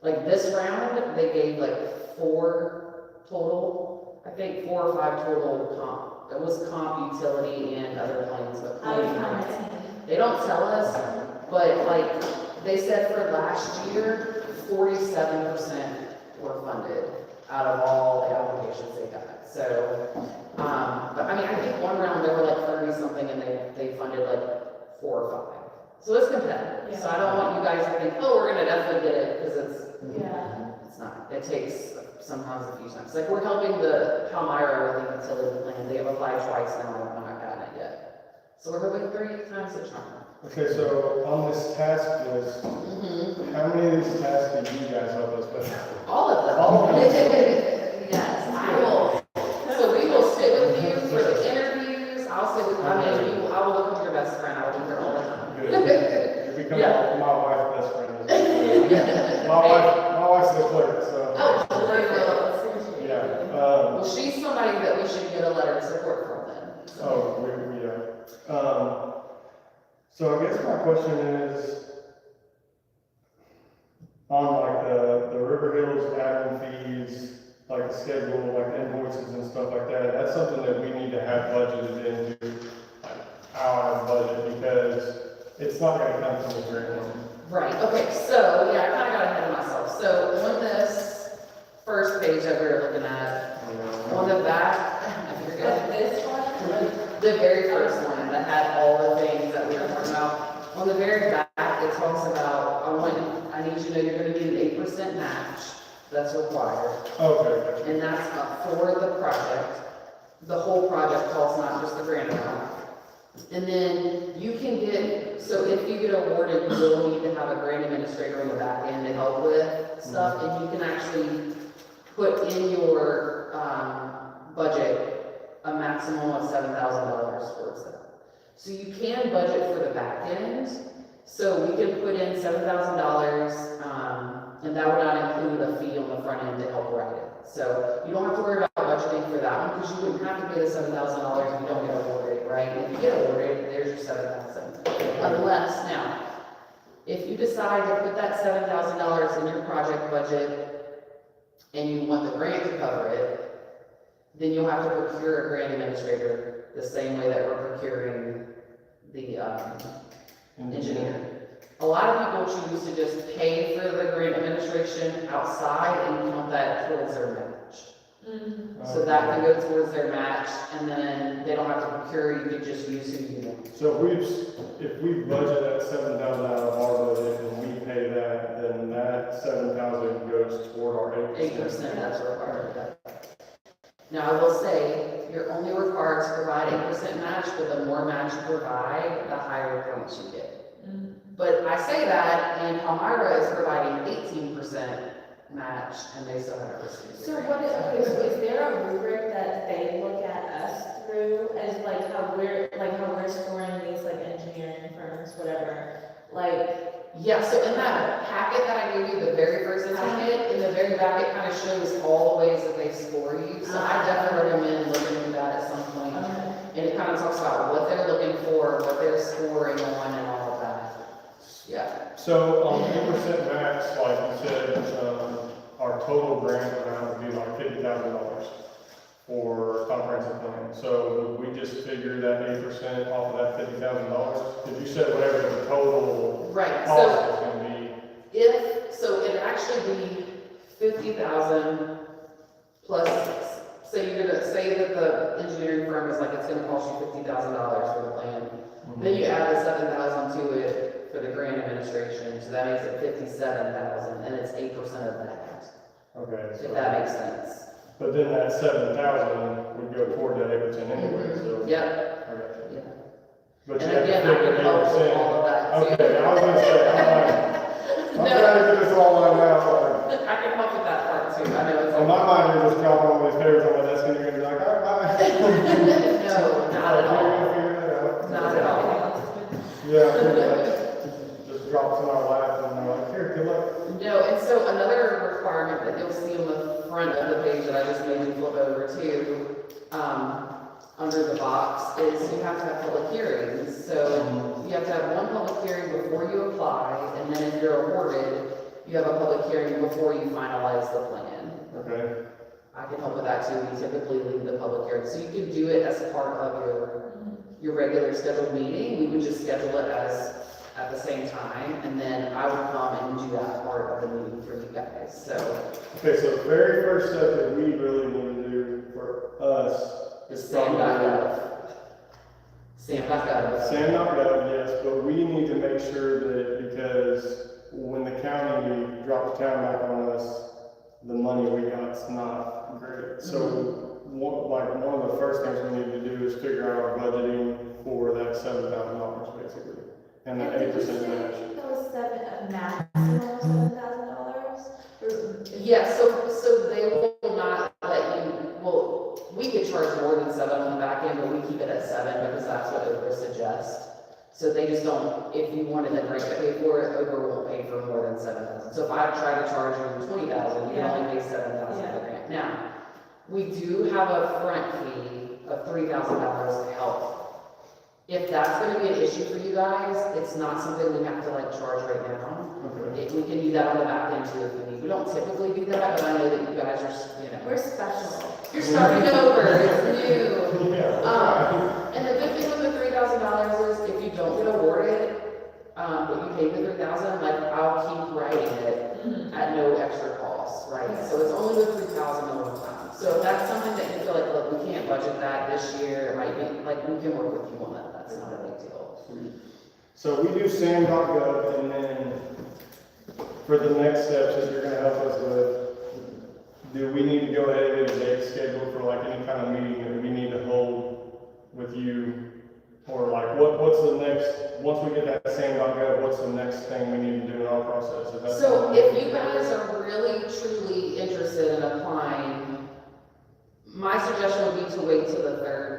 like this round, they gave like 4 total, I think 4 or 5 total comp. It was comp, utility, and other plans, but they don't tell us, but like they said for last year, 47% were funded out of all the applications they got. So, but I mean, I think one round there were like 30 something and they funded like 4 or 5. So it's competitive. Yeah. So I don't want you guys to think, oh, we're gonna definitely get it, because Yeah. it's not. It takes sometimes a few times. Like we're helping the Palmyra with the utility plan. They have applied twice now, and I've not gotten it yet. So we're hoping 3 times the charm. Okay, so on this task list, how many of these tasks do you guys help us with? All of them. All of them? Yes, I will. So we will sit with you for the interviews. I'll sit with, I will become your best friend. I will be here all the time. Good. You become Yeah. my wife's best friend. My wife's the clerk, so. Oh, Yeah. well, she's somebody that we should get a letter of support from then. Yeah. So I guess my question is, on like the River Hills admin fees, like the schedule, like the invoices and stuff like that, that's something that we need to have budgeted into like our budget, because it's not gonna come from the grant money. Right, okay, so, yeah, I kinda got ahead of myself. So on this first page that we were looking at, on the back, I figured it out. This one? The very first one that had all the things that we were talking about. On the very back, it talks about, I need you to know you're gonna need an 8% match. That's required. Okay. And that's for the project. The whole project costs, not just the grant amount. And then you can get, so if you get awarded, you will need to have a grant administrator on the back end to help with stuff. And you can actually put in your budget a maximum of $7,000 towards that. So you can budget for the back end. So we can put in $7,000, and that would not include a fee on the front end to help write it. So you don't have to worry about budgeting for that one, because you wouldn't have to pay the $7,000 if you don't get awarded, right? If you get awarded, there's your $7,000. Unless, now, if you decide to put that $7,000 in your project budget and you want the grant to cover it, then you'll have to procure a grant administrator the same way that we're procuring the engineer. A lot of people choose to just pay for the grant administration outside and count that towards their match. So that can go towards their match, and then they don't have to procure, you could just use who you want. So if we budget that $7,000 out of our budget and we pay that, then that $7,000 goes toward our 8%. 8%, that's required. Now, I will say, you're only required to provide 8% match, but the more match you provide, the higher points you get. But I say that, and Palmyra is providing 18% match, and they still haven't received it. So so is there a rubric that they look at us through as like how we're scoring these like engineering firms, whatever, like? Yeah, so in that packet that I gave you, the very first packet, in the very back, it kind of shows all the ways that they score you. So I definitely recommend looking at that at some point. And it kind of talks about what they're looking for, what they're scoring on, and all of that. Yeah. So on 8% max, like you said, our total grant amount would be like $50,000 for comprehensive plan. So would we just figure that 8% off of that $50,000? Because you said whatever the total Right, cost so is going to be. so it'd actually be 50,000 plus, so you're gonna say that the engineering firm is like, it's gonna cost you $50,000 for the plan. Then you add the 7,000 to it for the grant administration, so that makes it 57,000, and it's 8% of that, Okay. if that makes sense. But then that 7,000 would go toward that 8% anyway, so. Yep, Okay. yeah. But you And have to again, I figure can help with 8%. all of that too. Okay, I was gonna say, I'm No. trying to get this all lined out. I can help with that part too, I know it's. In my mind, you're just dropping all these papers on my desk and you're gonna be like, all right, bye. No, not at all, You're gonna figure that out. not at all. Yeah. other page that I just made you flip over to, under the box, is you have to have public hearings. So you have to have one public hearing before you apply, and then if you're awarded, you have a public hearing before you finalize the plan. Okay, I can help with that too. We typically leave the public hearing, so you can do it as part of your regular scheduled meeting. We would just schedule it as at the same time, and then I would come and do that part of the meeting for you guys. So okay, so the very first step that we really need to do for us is Sam.gov. Sam.gov. Sam.gov, yes, but we need to make sure that, because when the county dropped the town back on us, the money we got's not great. So, one of the first things we need to do is figure out our budgeting for that $7,000 basically, and the 8% match. That was a maximum of $7,000? Yeah, so they will not let you, well, we could charge more than 7 on the back end, but we keep it at 7 because that's what Oprah suggests. So they just don't, if you wanted the grant to pay for it, Oprah won't pay for more than 7,000. So if I try to charge you 20,000, you can only pay 7,000 for the grant. Now, we do have a front fee of $3,000 to help. If that's gonna be an issue for you guys, it's not something we have to like charge right now. Okay. We can do that on the back end too if we need. We don't typically do that, but I know that you guys are, We're special. you're starting over, it's new. Yeah. And the good thing with the $3,000 is if you don't get awarded, but you pay the $3,000, like I'll keep writing it at no extra cost, right? So it's only the $3,000 over time. So if that's something that you feel like, look, we can't budget that this year, it might be, like, we can work with you on that, that's not a big deal. So we do sam.gov, and then for the next steps that you're gonna help us with, do we need to go ahead and get a date scheduled for like any kind of meeting that we need to hold with you? Or like, what's the next, once we get that sam.gov, what's the next thing we need to do in our process? Is that So something- if you guys are really truly interested in applying, my suggestion would be to wait till the 3rd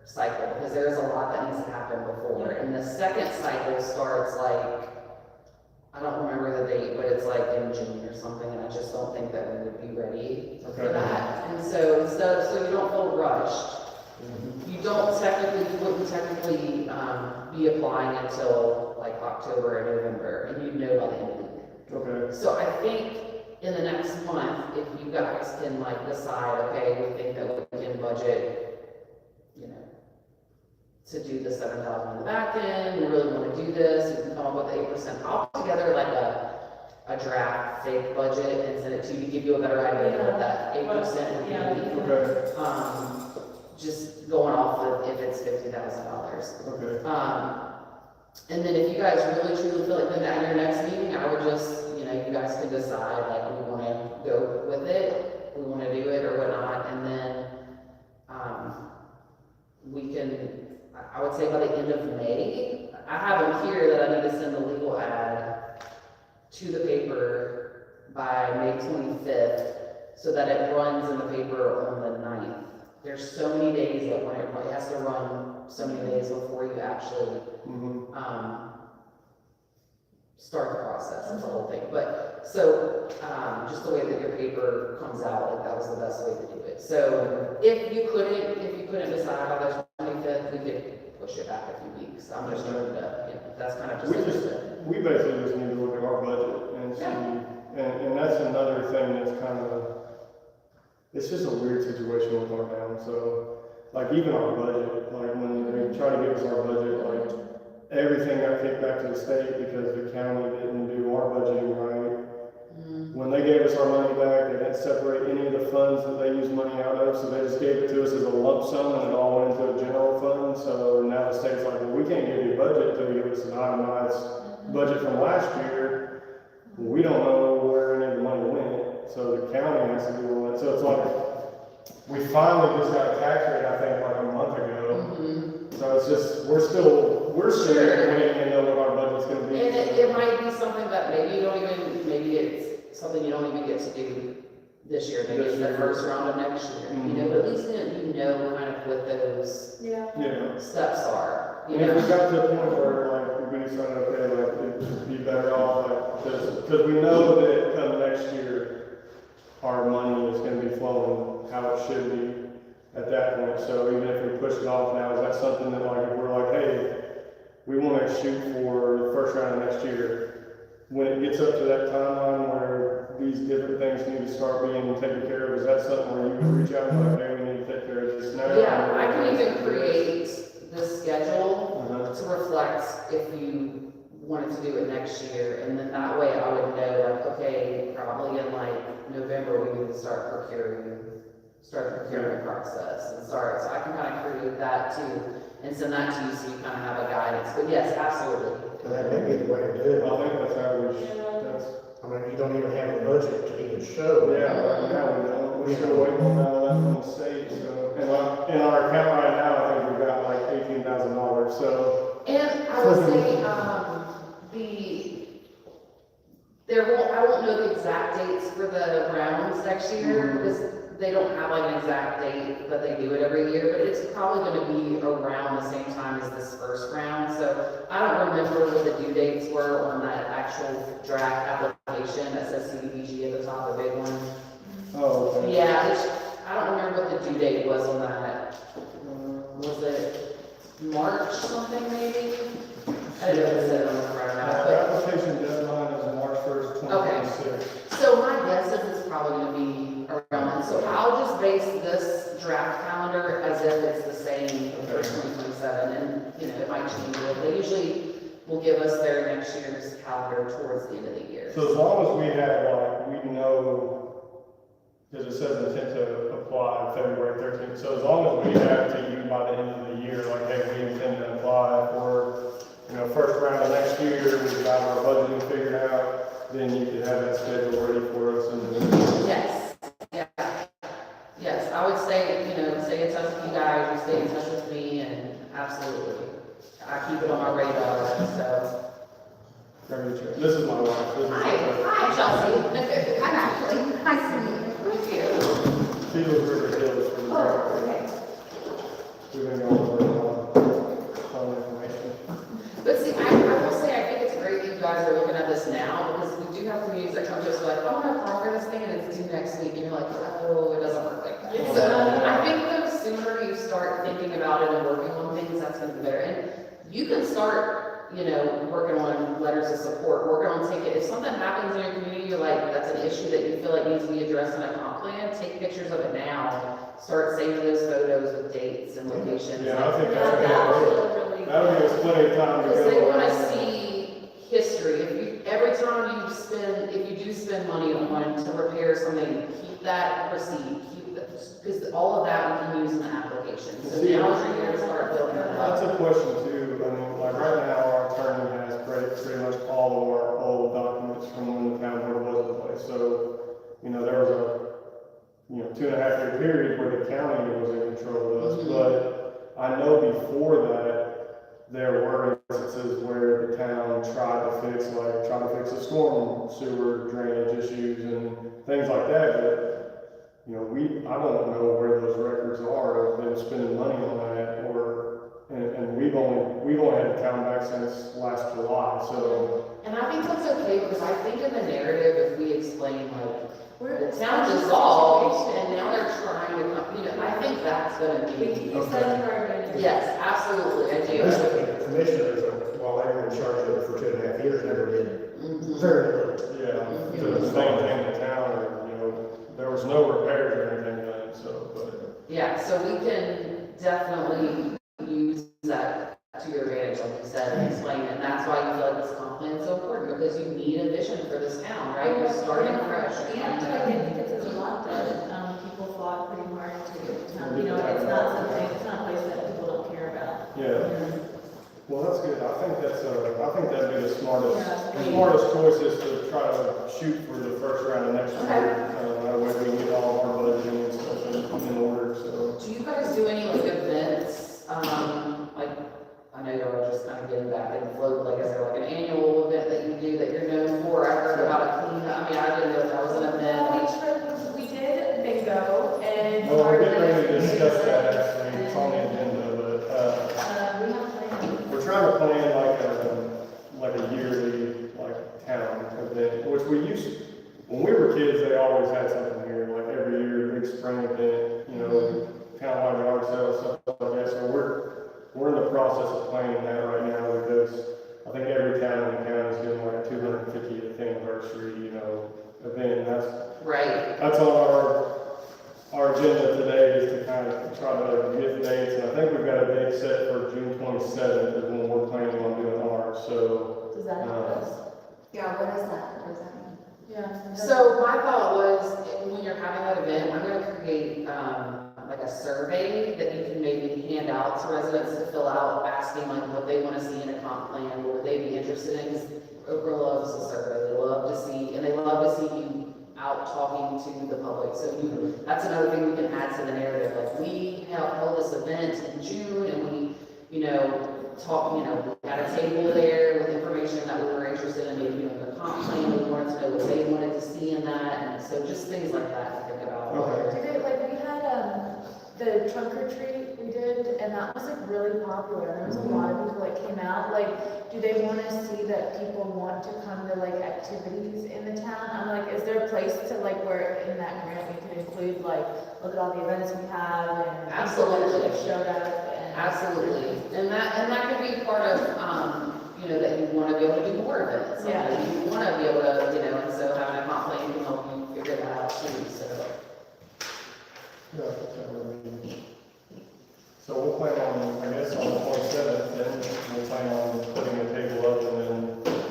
cycle, because there's a lot that needs to happen before. And the 2nd cycle starts like, I don't remember the date, but it's like in June or something, and I just don't think that we would be ready for Okay. that. And so so you don't feel rushed, you wouldn't technically be applying until like October or November, and you'd know by the end of the year. Okay, So I think in the next month, if you guys can like decide, okay, we think that we can budget, to do the 7,000 on the back end, we really want to do this, you can come up with 8%. I'll put together like a draft fake budget and send it to you to give you a better idea of what that 8% would be. okay, Just going off of if it's $50,000. okay. And then if you guys really truly feel like then at your next meeting, I would just, you guys can decide, like, we want to go with it, we want to do it or whatnot, and then, we can, I would say by the end of May, I have them here that I need to send the legal ad to the paper by May 25th, so that it runs in the paper on the 9th. There's so many days that when it has to run so many days before you actually start the process, that's the whole thing. But, so, just the way that your paper comes out, like, that was the best way to do it. So, if you couldn't decide by the 25th, we could push it back a few weeks. I'm just trying to, that's kind of just. We basically just need to look at our budget and see, and that's another thing that's kind of, it's just a weird situation with our town. So, like, even our budget, like, when they try to give us our budget, like, everything got kicked back to the state because the county didn't do our budgeting right. When they gave us our money back, they didn't separate any of the funds that they used money out of, so they just gave it to us as a lump sum, and it all went into a general fund. So now the state's like, well, we can't give you a budget until you give us an itemized budget from last year. We don't know where any of the money went, so the county has to do all that. So it's like, we finally just got a tax rate, I think, like a month ago. So it's just, we're still waiting to know what our budget's gonna be. And it might be something that maybe it's something you don't even get to do this year, maybe it's the first round of next year, but at least you know kind of what those Yeah. steps are, And if we got to a point where, like, we decided, okay, like, it'd be better off, like, because we know that come next year, our money is gonna be flowing how it should be at that point. So even if we push it off now, is that something that like, if we're like, hey, we wanna shoot for the first round of next year, when it gets up to that timeline where these different things need to start being taken care of, is that something where you would reach out and like, hey, we need to take care of this now? Yeah, I can even create the schedule Uh-huh. to reflect if you wanted to do it next year, and then that way I would know, like, okay, probably in like November, we need to start the procurement process and start, so I can kind of create that too, and send that to you so you kind of have a guidance, but yes, absolutely. And that may be the way to do it. I think that's how we should, that's, I mean, you don't even have a budget to even show. yeah, right now we don't, we're still waiting on that from the state, so, in our account right now, I think we've got like $18,000, so. And I will say, I won't know the exact dates for the rounds next year, because they don't have like an exact date, but they do it every year, but it's probably gonna be around the same time as this first round, so I don't remember what the due dates were on that actual draft application that says CDBG at the top, the big one. Oh, okay. Yeah, I don't remember what the due date was on that. Was it March something maybe? I don't know if it said on the front or not, Our but, application deadline is March 1st, 2026. so my guess is it's probably gonna be around then. So I'll just base this draft calendar as if it's the same for 2027, and, you know, it might change a little. They usually will give us their next year's calendar towards the end of the year. So as long as we have, like, we know, because it says intent to apply February 13th, so as long as we have to you by the end of the year, like, hey, we intend to apply for, you know, first round of next year, we've got our budgeting figured out, then you could have that schedule ready for us and then. Yes, yeah. Yes, I would say, you know, stay in touch with you guys, you stay in touch with me, and absolutely. I keep it on my radar, so. This is my wife. This is my wife. Hi, Chelsea. I'm Ashley. Nice to meet you. Thank you. She lives River Hills for the. Oh, okay. We've been going over some information. But see, I will say, I think it's great that you guys are looking at this now, because we do have communities that come to us like, oh, I'm gonna apply for this thing, and it's due next week, and you're like, oh, it doesn't work like that. So I think the sooner you start thinking about it and working on things, that's gonna be better. And you can start, you know, working on letters of support, working on ticket. If something happens in your community, you're like, that's an issue that you feel like needs to be addressed in a comp plan, take pictures of it now. Start saving those photos with dates and locations. Yeah, I think Yeah, that would feel really that'll give us plenty of time to Because they go. wanna see history. Every time if you do spend money on to repair something, keep that receipt, because all of that we can use in the application. So See, now is your year to start building that That's up. a question too. I mean, like right now, our attorney has pretty much all of our old documents from when the town board was in place. So, you know, there was a, 2.5 year period where the county was in control of us. Mhm. But I know before that, there were instances where the town tried to fix the storm sewer drainage issues and things like that. But, I don't know where those records are of them spending money on that, and we've only had the town back since last July, so. And I think that's okay, because I think in the narrative, if we explain like, We're- the town dissolved, and now they're trying to come, I think that's gonna be. You said you were gonna. Yes, absolutely, I do. Basically, the commissioners, while they were in charge of it for 2.5 years, never did Mhm. very little. Yeah, to maintain the town, or, there was no repairs or anything done, so, but. Yeah, so we can definitely use that to your advantage, like you said, and explain it, and that's why you feel like this comp plan is so important, because you need a vision for this town, right? You're starting fresh. And I think it says a lot that, people fought pretty hard to get the town, it's not a place that people don't care about. Yeah, well, that's good, I think that'd be the smartest Yeah. choice is to try to shoot for the first round of next year. That way we can get all of our budgeting and stuff in order, so. Do you guys do any like events, like, I know y'all are just kind of getting back in the flow, but like, is there like an annual event that you do that you're known for? I heard about a cleanup, I didn't know if that was an event. We did bingo and. Well, we're getting ready to discuss that actually, it's on the agenda, but, We have plans. we're trying to plan like a yearly, town event, which we used, when we were kids, they always had something here. and stuff like that, so we're in the process of planning that right now, because I think every town in the county is doing like a 250th anniversary, event, and Right. that's on our agenda today, is to kind of try to get dates, and I think we've got a date set for June 27th, is when we're planning on doing ours, so. Does that help us? Yeah, what is that? What does that mean? Yeah. So my thought was, when you're having that event, I'm gonna create, like a survey that you can maybe hand out to residents to fill out, asking like what they wanna see in a comp plan, what would they be interested in, because Oprah loves a survey, they love to see, and they love to see you out talking to the public, so that's another thing we can add to the narrative, like, we held this event in June, and we, had a table there with information that we were interested in, maybe the comp plan, we wanted to know what they wanted to see in that, and so just things like that to think about. Okay. Do they, like, we had, the trunk or treat we did, and that was like really popular, there was a lot of people that came out, like, do they wanna see that people want to come to like activities in the town? I'm like, is there a place to like, where in that grant we could include, like, look at all the events we have and people that like showed up and. Absolutely, and that could be part of, that you wanna be able to do more events. Like, Yeah. You wanna be able to, and so having a comp plan can help you figure that out too, so. Yeah, that would be. So we'll plan on, I guess, on the 27th, then we'll plan on putting a table up, and then,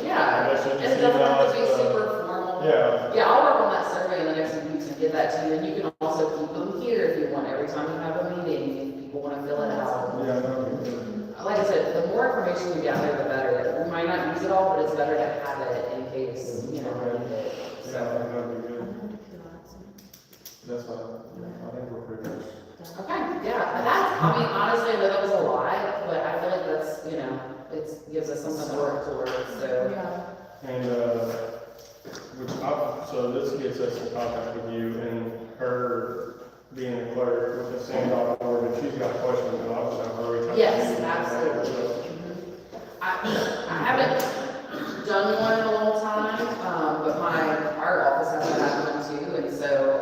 Yeah, I guess you and just it doesn't have to be email us, super formal. yeah. Yeah, I'll work on that survey in the next few weeks and get that to you, and you can also keep them here if you want, every time you have a meeting, if people wanna fill it out. Yeah, that would be good. Like I said, the more information we gather, the better. We might not use it all, but it's better to have it in case, we need it. Yeah, So, that would be good. That's fine. I think we're pretty much. okay, yeah, and that's, honestly, I know that was a lot, but I feel like that's, it gives us something to work towards, so. Yeah. And, so this gets us in contact with you, and her being a clerk with the same .org, if she's got questions, and I'll just have her reach out to you. Yes, absolutely. I haven't done one in a long time, but our office has to have one too, and so,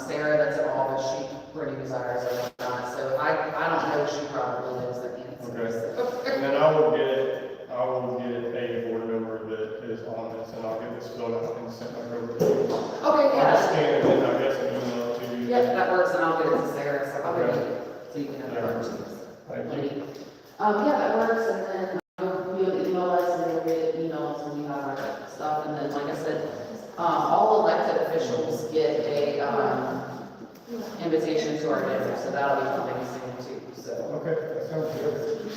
Sarah that's in office, she renews ours or whatnot, so I don't know, she probably knows the answer. Okay. And then I will get a board member that is on this, and I'll get this filled out and sent back over to you. Okay, I'll yeah. scan it in, I guess, and email it to you. Yep, that works, and I'll get it to Sarah, so I'll get Okay. it, so you can have it. Thank you. Yeah, that works, and then you'll email us, and we'll get emails when we have our stuff, and then, like I said, all elected officials get a, invitation to our dinner, so that'll be coming soon too, so. Okay, that sounds good.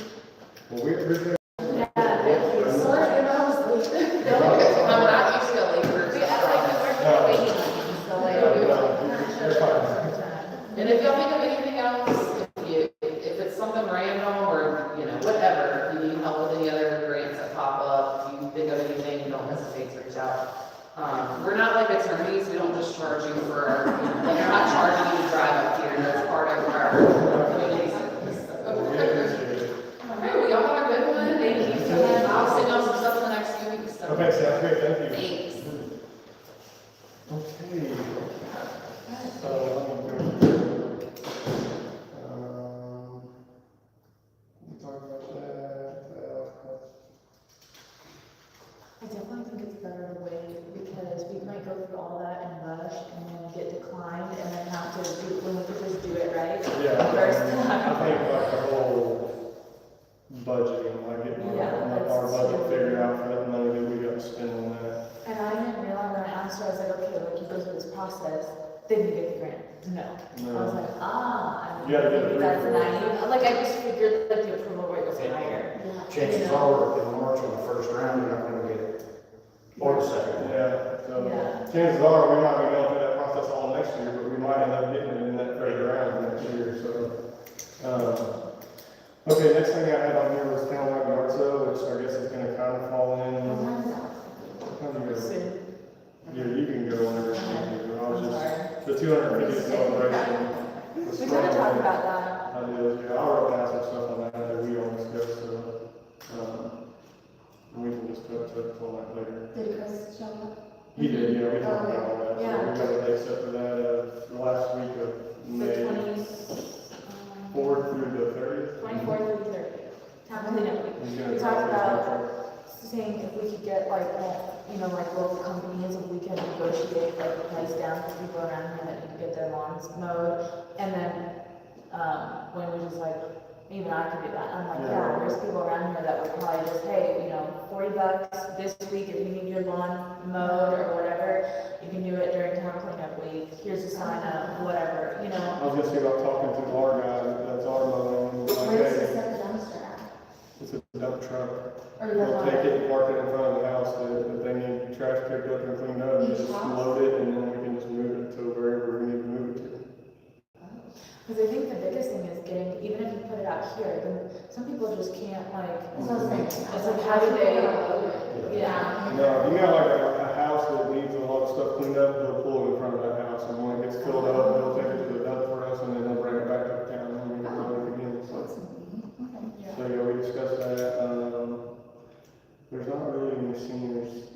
Well, we appreciate it. Yeah, thank you. Sorry, I was late. I'm not usually a late person. I feel like we were waiting on you, so like. You're fine. And if y'all think of anything else, if it's something random or, whatever, if you need help with any other grants that pop up, if you think of anything, don't hesitate to reach out. We're not like attorneys, we don't just charge you for our, we're not charging you to drive up here, that's part of our community service. Okay, well, y'all have a good one, thank you so much. I'll send y'all some stuff in the next few weeks. So. Okay, sounds great, thank you. Thanks. Okay. So, we talked about that. I definitely think it's better to wait, because we might go through all that in rush and then get declined and then have to do, when we could just do it right. Yeah, First I time. think like the whole budgeting, like getting Yeah, our that's budget true. figured out for that money that we got to spend on that. And I didn't realize when I asked her, I was like, okay, like you go through this process, then you get the grant. No. I was like, I You gotta get maybe the that's approval. naive. Like I just figured like the approval rate was higher. Chances are, in March on the first round, you're not gonna get it, or the second. Yeah, so Yeah. chances are we might be going through that process all next year, but we might end up getting it in that third round next year, so. Okay, next thing I had on here was townwide yard sale, which I guess is gonna kind of fall in. How do you go? Soon. Yeah, you can go whenever you want to. I was I'm just, sorry. the 250th celebration. We kind of talked about that. I did, yeah, I wrote down some stuff on that, that we always go, so, we can just touch on that later. Did Chris show up? He did, yeah, we talked about all that, so Yeah. we got a date set for that, the last week of The May, 20s. 4th through the 30th. 24th through 30th, town cleanup week. He's gonna We talk talked to his about contract. saying if we could get like, like local companies, if we can negotiate like the price down for people around here that need to get their lawns mowed. And then, when we just like, even I could do that, I'm like, yeah, there's people around here that would probably just, hey, $40 this week if you need your lawn mowed or whatever, you can do it during town cleanup week, here's a sign up, whatever, I was just about talking to our guy that's our mowing, like, Where's the hey, set the dumpster at? it's a dump truck. Or They'll take it and park it in front of the house, if they need trash picked up and cleaned up, Each just house? load it, and then we can just move it to wherever we need to move it to. Because I think the biggest thing is getting, even if you put it out here, then some people just can't like, That's what I'm saying. it's like, how do they, Yeah. No, if you got like a house that needs a lot of stuff cleaned up, they'll pull it in front of that house, and when it gets filled up, they'll take it to the dump for us, and then they'll bring it back to the town, and we can load it again, so. Okay. So, yeah, we discussed that, there's not really any seniors.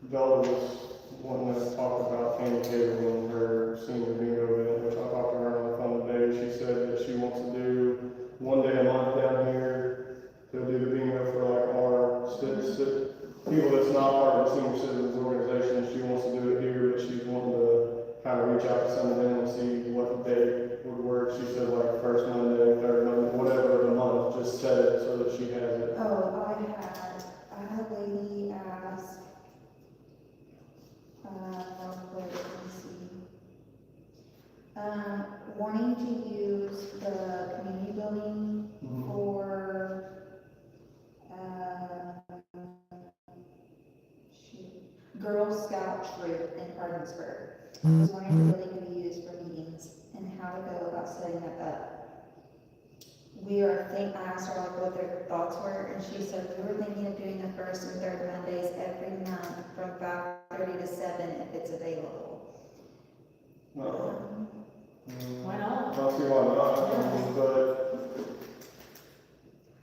Bella was wanting to talk about Tammy Cable and her senior bingo event, which I talked to her on the phone today. She said that she wants to do one day a month down here. They'll do the bingo for like our people that's not part of the senior citizens organization. She wants to do it here, but she's wanting to kind of reach out to some of them and see what day would work. She said like first Monday, third Monday, whatever the month, just set it so that she has it. Oh, I had a lady ask, wait, let me see. Wanting to use the community building for, Girl Scout troop in Hardinsburg. I was wondering if the building could be used for meetings and how to go about setting that up. I asked her like what their thoughts were, and she said we were thinking of doing the first and third Mondays every month from 5:30 to 7 if it's available. why not? I don't see why not, but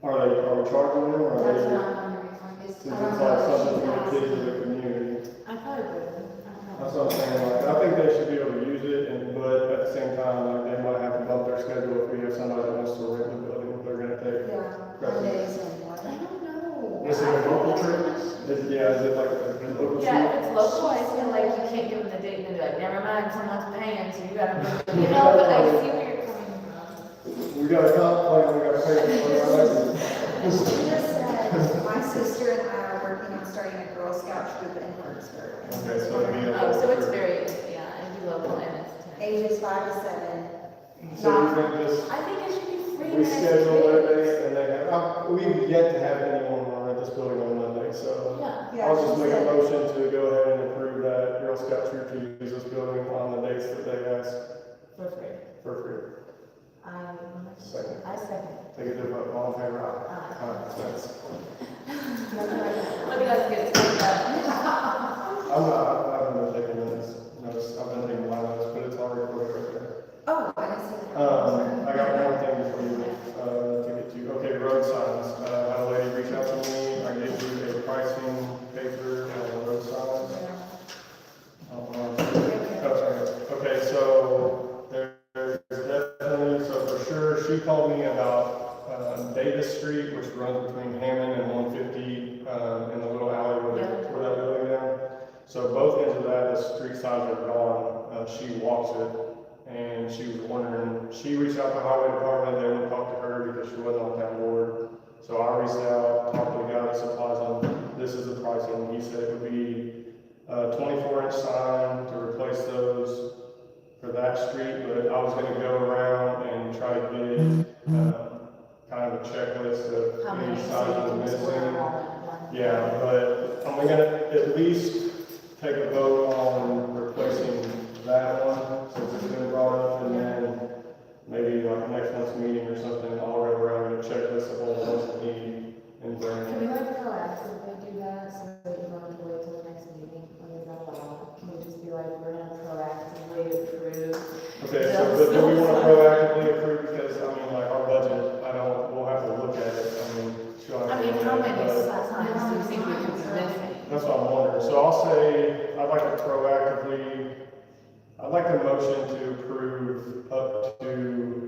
are we charging them, or are That's they? what I'm wondering, like, is, Since I it's don't like know something if for the she's kids of asking. the community. I probably would, I don't know. That's what I'm saying, like, I think they should be able to use it, but at the same time, like, they might have to bump their schedule if we have somebody that wants to rent the building, they're gonna take. Yeah, Mondays and what? I don't know. Is it a local trip? Is it like a local trip? Yeah, if it's local, I feel like you can't give them the date and be like, never mind, someone's paying, so you gotta, but I see where you're coming from. We got a comp plan, we gotta pay for it. She just said, my sister and I are working on starting a Girl Scout troop in Hardinsburg. Okay, so it'd be a Oh, so it's local trip. very, yeah, it'd be local and it's 10. Ages 5 to 7. So you think just, I think it should be free. we when it's schedule their kids. date, and they have, we've yet to have anyone rent this building on Monday, so. Yeah, Yeah, I'll she just make a said- motion to go ahead and approve that Girl Scout troop to use this building on the dates that they ask for free. for free. Second. I second. Take it to vote, all in favor, aye. Aye. Thanks. Look at us get it done. I haven't been taking notes, I've been taking my notes, but it's all recorded right there. Oh, I didn't see that. I got one more thing before you, to get to, okay, road signs, I had a lady reach out to me, I gave you a pricing paper on road signs. Okay, so there's definitely, so for sure, she called me about, Davis Street, which runs between Hammond and 150, in the little alley where they tore that building down. So both ends of that, the street signs are gone, she walks it, and she was wondering, she reached out to the highway department, they wouldn't talk to her because she wasn't on town board. So I reached out, talked to the guy that supplies them, this is the pricing, he said it would be a 24-inch sign to replace those for that street, but I was gonna go around and try to get, kind of a checklist of How many any signs so are you can sort missing. them all in one? Yeah, but I'm gonna at least take a vote on replacing that one, since it's been brought up, and then maybe like next month's meeting or something, I'll go around and checklist of all the ones that need and bring Can we them. like proactively do that so that you don't have to wait till the next meeting? Like, is that allowed? Can we just be like, we're gonna proactively approve? Okay, so, but do we wanna proactively approve, because, I mean, like, our budget, we'll have to look at it, I mean, she'll have to. I mean, look how at it, many but- times do you think we could be missing? That's what I'm wondering, so I'll say, I'd like to motion to approve up to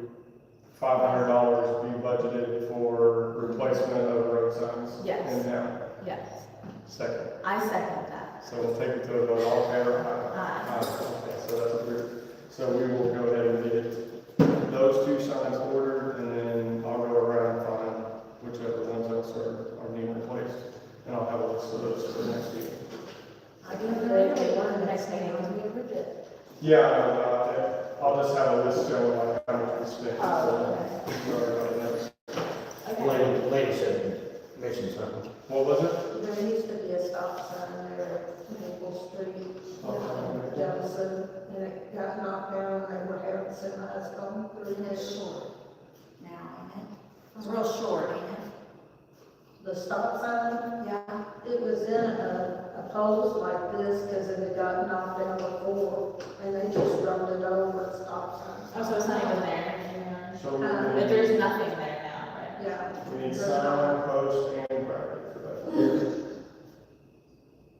second that. So we'll take it to a vote, all in favor? Aye. Okay, so that's approved. So we will go ahead and get those two signs ordered, and then I'll go around and find whichever ones else are being replaced. And I'll have a list of those for next week. I can put it in one of the next meeting when we approve it. Yeah, I'll just have a list showing like how much we spent. Oh, So everybody knows. Okay. Lady said, mentioned something. What was it? There used to be a stop sign there at Maple Street, Jefferson, and it got knocked down, and we're having semis going through Isn't it this. short now, ain't it? It's real short, ain't it? The stop sign, Yeah. it was in a post like this, because it had got knocked down before, and they just rolled it over a stop sign. Oh, so it's not even there anymore? So we But need, there's nothing there now, right? Yeah. we need There's sign, not. post, and bracket for that.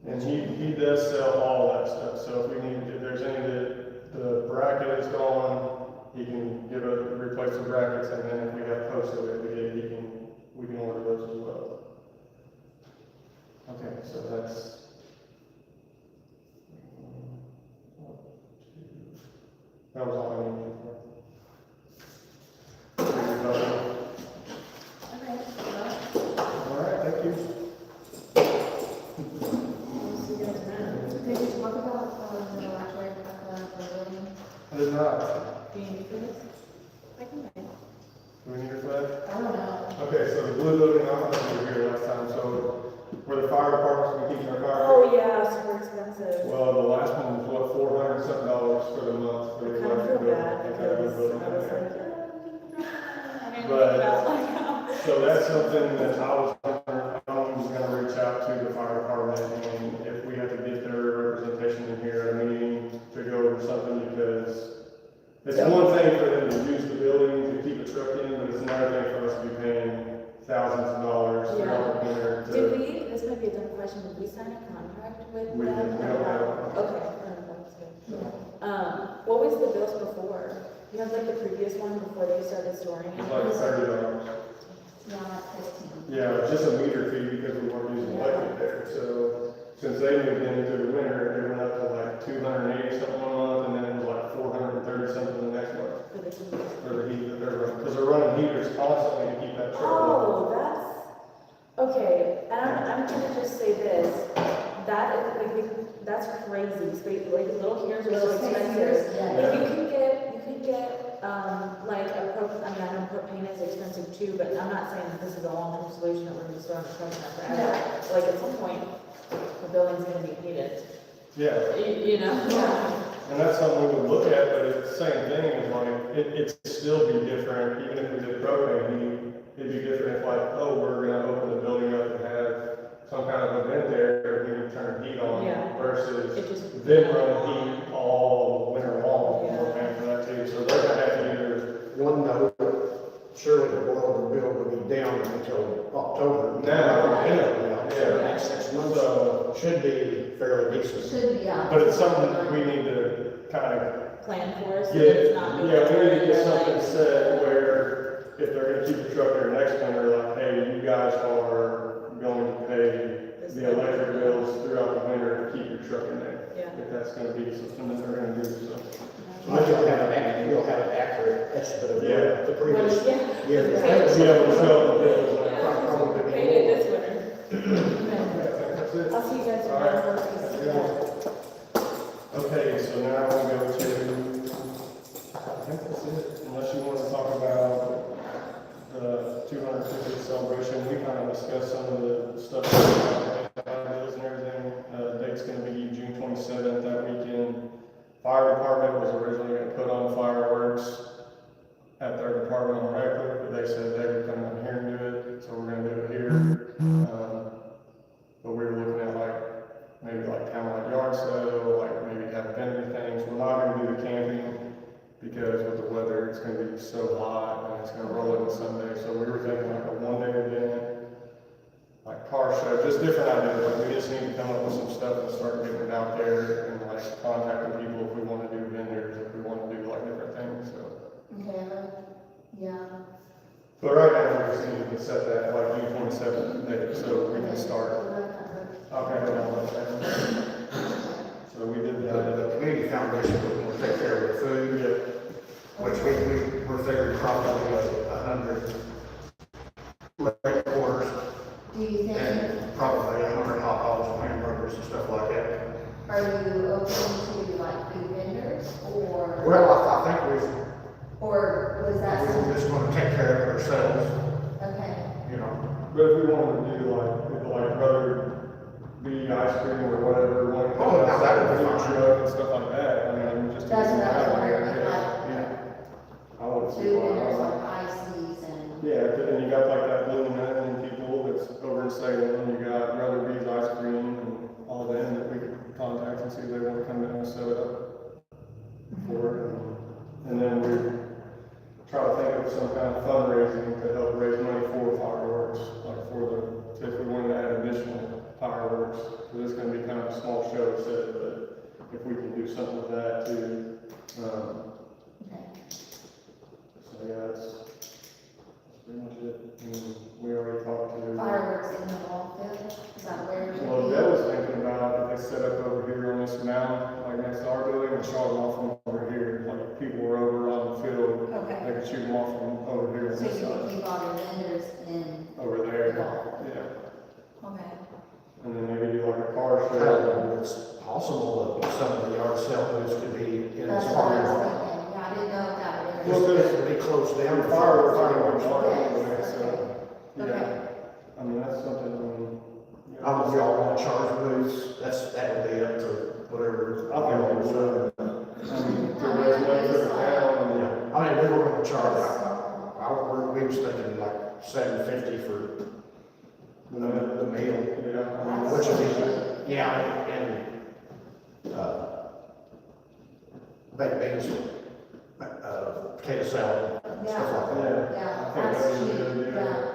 And he does sell all that stuff, so if we need, if there's any that the bracket is gone, he can replace the brackets, and then if we have posts of it, we can order those as well. Okay, so that's. That was all I needed for. Okay. All right, thank you. We'll see you guys around. Did you talk about, the electric, the building? I did not. Do you need for this? I can wait. Do we need a flag? I don't know. Okay, so the blue building, I don't know if you were here last time, so where the fire department's been keeping their fire. Oh, yeah, super expensive. Well, the last one was what, $400 something for the month for I the kind of electric feel bill. bad They had a because good building I in was there. like, I didn't But- think about like, So that's something that I was gonna reach out to the fire department, and if we have to get their representation in here at a meeting to go over something, because it's one thing for them to use the building to keep a truck in, but it's another thing for us to be paying thousands of dollars throughout the winter Did to. we, this might be a dumb question, did we sign a contract with them? We don't have. Okay, that's good. What was the bills before? You have like the previous one before they started storing it? It's like $30. Yeah, like 15. Yeah, it's just a meter fee because we weren't using electric there, so since they moved in through the winter, it went up to like 280 something one month, and then it was like 430 something the next month For the heat? for the heat that they're running, because they're running heaters constantly to keep that truck running. Oh, that's, okay, and I'm gonna just say this, that is, that's crazy, like, little heaters are so Those expensive. heaters, yeah. But you can get, like a I mean, I know propane is expensive too, but I'm not saying that this is a long-term solution that we're just throwing the truck in forever. Like, at some point, the building's gonna be heated, Yeah, you know? and that's something we would look at, but it's the same thing, is like, it'd still be different, even if we did propane heat, it'd be different if like, oh, we're gonna open the building up and have some kind of event there, we can turn heat on, Yeah. versus It just. them running heat all winter long, Yeah. we're paying for that too, so they're gonna have to either. One note, surely the water bill will be down until October. No, yeah. So the next 6 months, should be fairly decent. Should be, yeah. But it's something that we need to kind of Plan for, so that get, it's not. yeah, we need to get something set where if they're gonna keep the truck there next winter, like, hey, you guys are going to pay the electric bills throughout the winter to keep your truck in there. Yeah. If that's gonna be something that they're gonna do, so. But you'll have an accurate estimate of Yeah. the previous Yeah. year. Yeah, we'll show the bills. Probably Paid it this winter. Okay, that's it. I'll see you guys All right. tomorrow. Okay, so now we'll go to, I think that's it, unless you want to talk about the 250th celebration. We kind of discussed some of the stuff about bills and everything. Date's gonna be June 27th, that weekend. Fire department was originally gonna put on fireworks at their department on Radcliffe, but they said they would come down here and do it, so we're gonna do it here. But we were looking at like, maybe like townwide yard sale, like maybe have vendor things. We're not gonna do the camping because with the weather, it's gonna be so hot and it's gonna roll into Sunday. So we were thinking like a one-day event, like car show, just different ideas. Like we just need to come up with some stuff and start getting it out there and like contacting people if we wanna do vendors, if we wanna do like different things, so. Okay, yeah. But right now, we just need to set that like June 27th date so we can start. Okay, so we did that. The community foundation will take care of the food, which we're figuring probably 100 leg quarters Do you think, and probably 100 hot dogs and hamburgers and stuff like that. are you open to like food vendors or? Well, I think Or was that we're something? just gonna take care of it ourselves, Okay, you know. But if we wanted to do like rather be ice cream or whatever, one Oh, now that would be food fine. truck and stuff like that, I mean, just. to that's get what I was out wondering, there, like yeah. I want to see food why vendors not. like ices and. Yeah, and you got like that Blue Mountain people that's over in Salem, you got Brother B's Ice Cream and all of them that we could contact and see if they want to come down and set it up for it. And then we try to think of some kind of fundraising to help raise money for fireworks, like if we wanted to add additional fireworks, because it's gonna be kind of a small show set, but if we can do something with that too. Okay. So yeah, that's pretty much it. And we already talked to. Fireworks in the ball field, is that where? it Well, would be? Deb was thinking about if they set up over here on this mountain, like next to our building, and shot them off from over here, like people were over on the field, Okay, they could shoot them off from over here on so this you could side, keep all your vendors in over the there, ball, yeah. okay. And then maybe do like a car I show. don't know, it's possible that some of the yard sale booths could be in That's this what I was part. thinking, yeah, I didn't know if that would Well, ever. there's- It would be closed down. And fireworks are Fireworks. on Yes, anyway, so, okay. yeah. I mean, that's something, I don't know if y'all want to charge booths, that would be up to whatever. I think we would. I mean, to raise money for the town, and Yeah, I mean, we were gonna charge, we was thinking like $7.50 for the meal, yeah. which would be, yeah, and, baked beans, potato salad, stuff like that. Yeah, I think that's that'd be cheap, a good yeah. idea.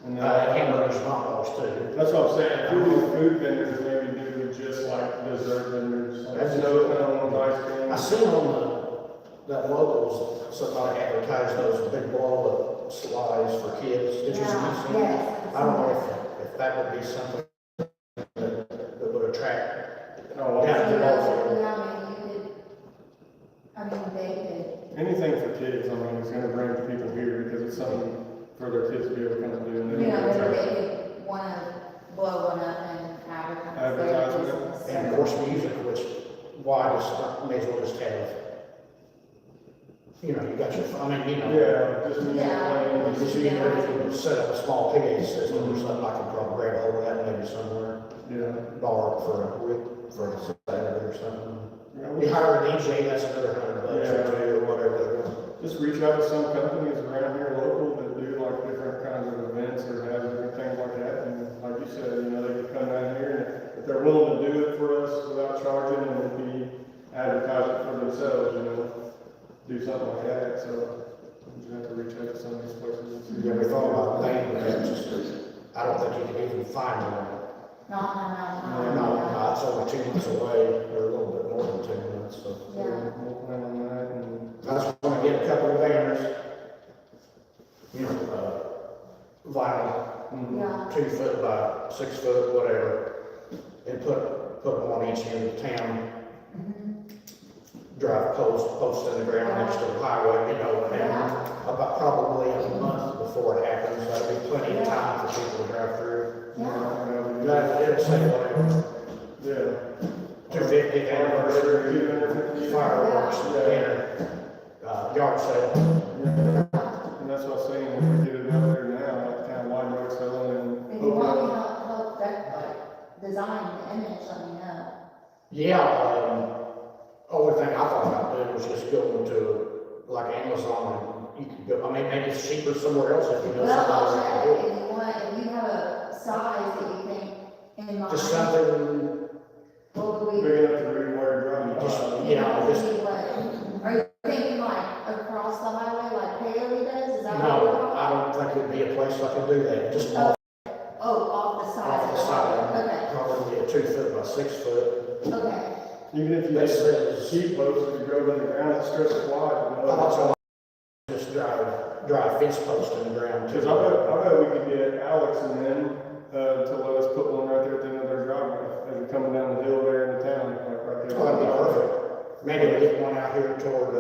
And then, Hamburgers and hot dogs too. that's what I'm saying, if we do food vendors, maybe do just like dessert vendors, like That's- snow cone, ice cream. I seen on that logos, somebody advertised those big blow up slides for kids, did you see Yeah, that? yes. I don't know if that would be something that would attract. Oh, Yeah. So, yeah, I mean, you could, I mean, they anything for kids, I mean, is gonna bring people here because it's something for their kids to be able to come and do. And could, then you know, we they can could wanna blow one up and advertise their Advertisement. business. And of course, music, which, why just, may as well just have, you got your, I mean, Yeah, just music Yeah. playing. just, you can set up a small PA system or something, I could probably grab a hold of that maybe somewhere, Yeah. borrow for a Saturday or something. Yeah, We hire a DJ, that's another $100 Yeah. or two, or whatever they're doing. Just reach out to some companies around here local that do like different kinds of events or have different things like that. And like you said, they could come down here and if they're willing to do it for us without charging and we advertise it for themselves, do something like that. So we just have to reach out to some of these places and see. Yeah, we thought about paying, but that just, I don't think you can even find one. No, No, it's only 2 months away, or a little bit more than 2 months, so. Yeah. We'll plan on that and. I just want to get a couple of banners, vinyl, Yeah. 2 foot by 6 foot, whatever, and put them on each end of town. Drive post in the ground next to the highway, and about probably a month before it happens, that'll be plenty of time for people to drive through. It'll say whatever, Yeah. 250 anniversary, fireworks, banner, yard sale. And that's what I'm saying, if we get it out there now, like town-wide yard selling and. If you want me to help design the image, let me know. Yeah, only thing I thought about doing was just going to like Amazon and you could go, I mean, maybe it's cheaper somewhere else if you know Well, I'll somebody that check can do if you want, if you have a size that you think in it. mind. Just something, What would we? Big enough to read where you're driving. Just- You yeah, know, just- are you thinking like across the highway like Paley does, is that what you're no, talking? I don't think it'd be a place I could do that, just off Off the side. the side. Okay, Probably a 2 foot by 6 foot. okay. Even if you They had said, sheet posts that you drove in the ground, it's stretched wide. that's all, just drive fence post in the ground too. Because I bet we could get Alex and them to let us put one right there at the end of their driveway, as you're coming down the hill there into town, like right there. Oh, that'd be perfect. Maybe we get one out here toward,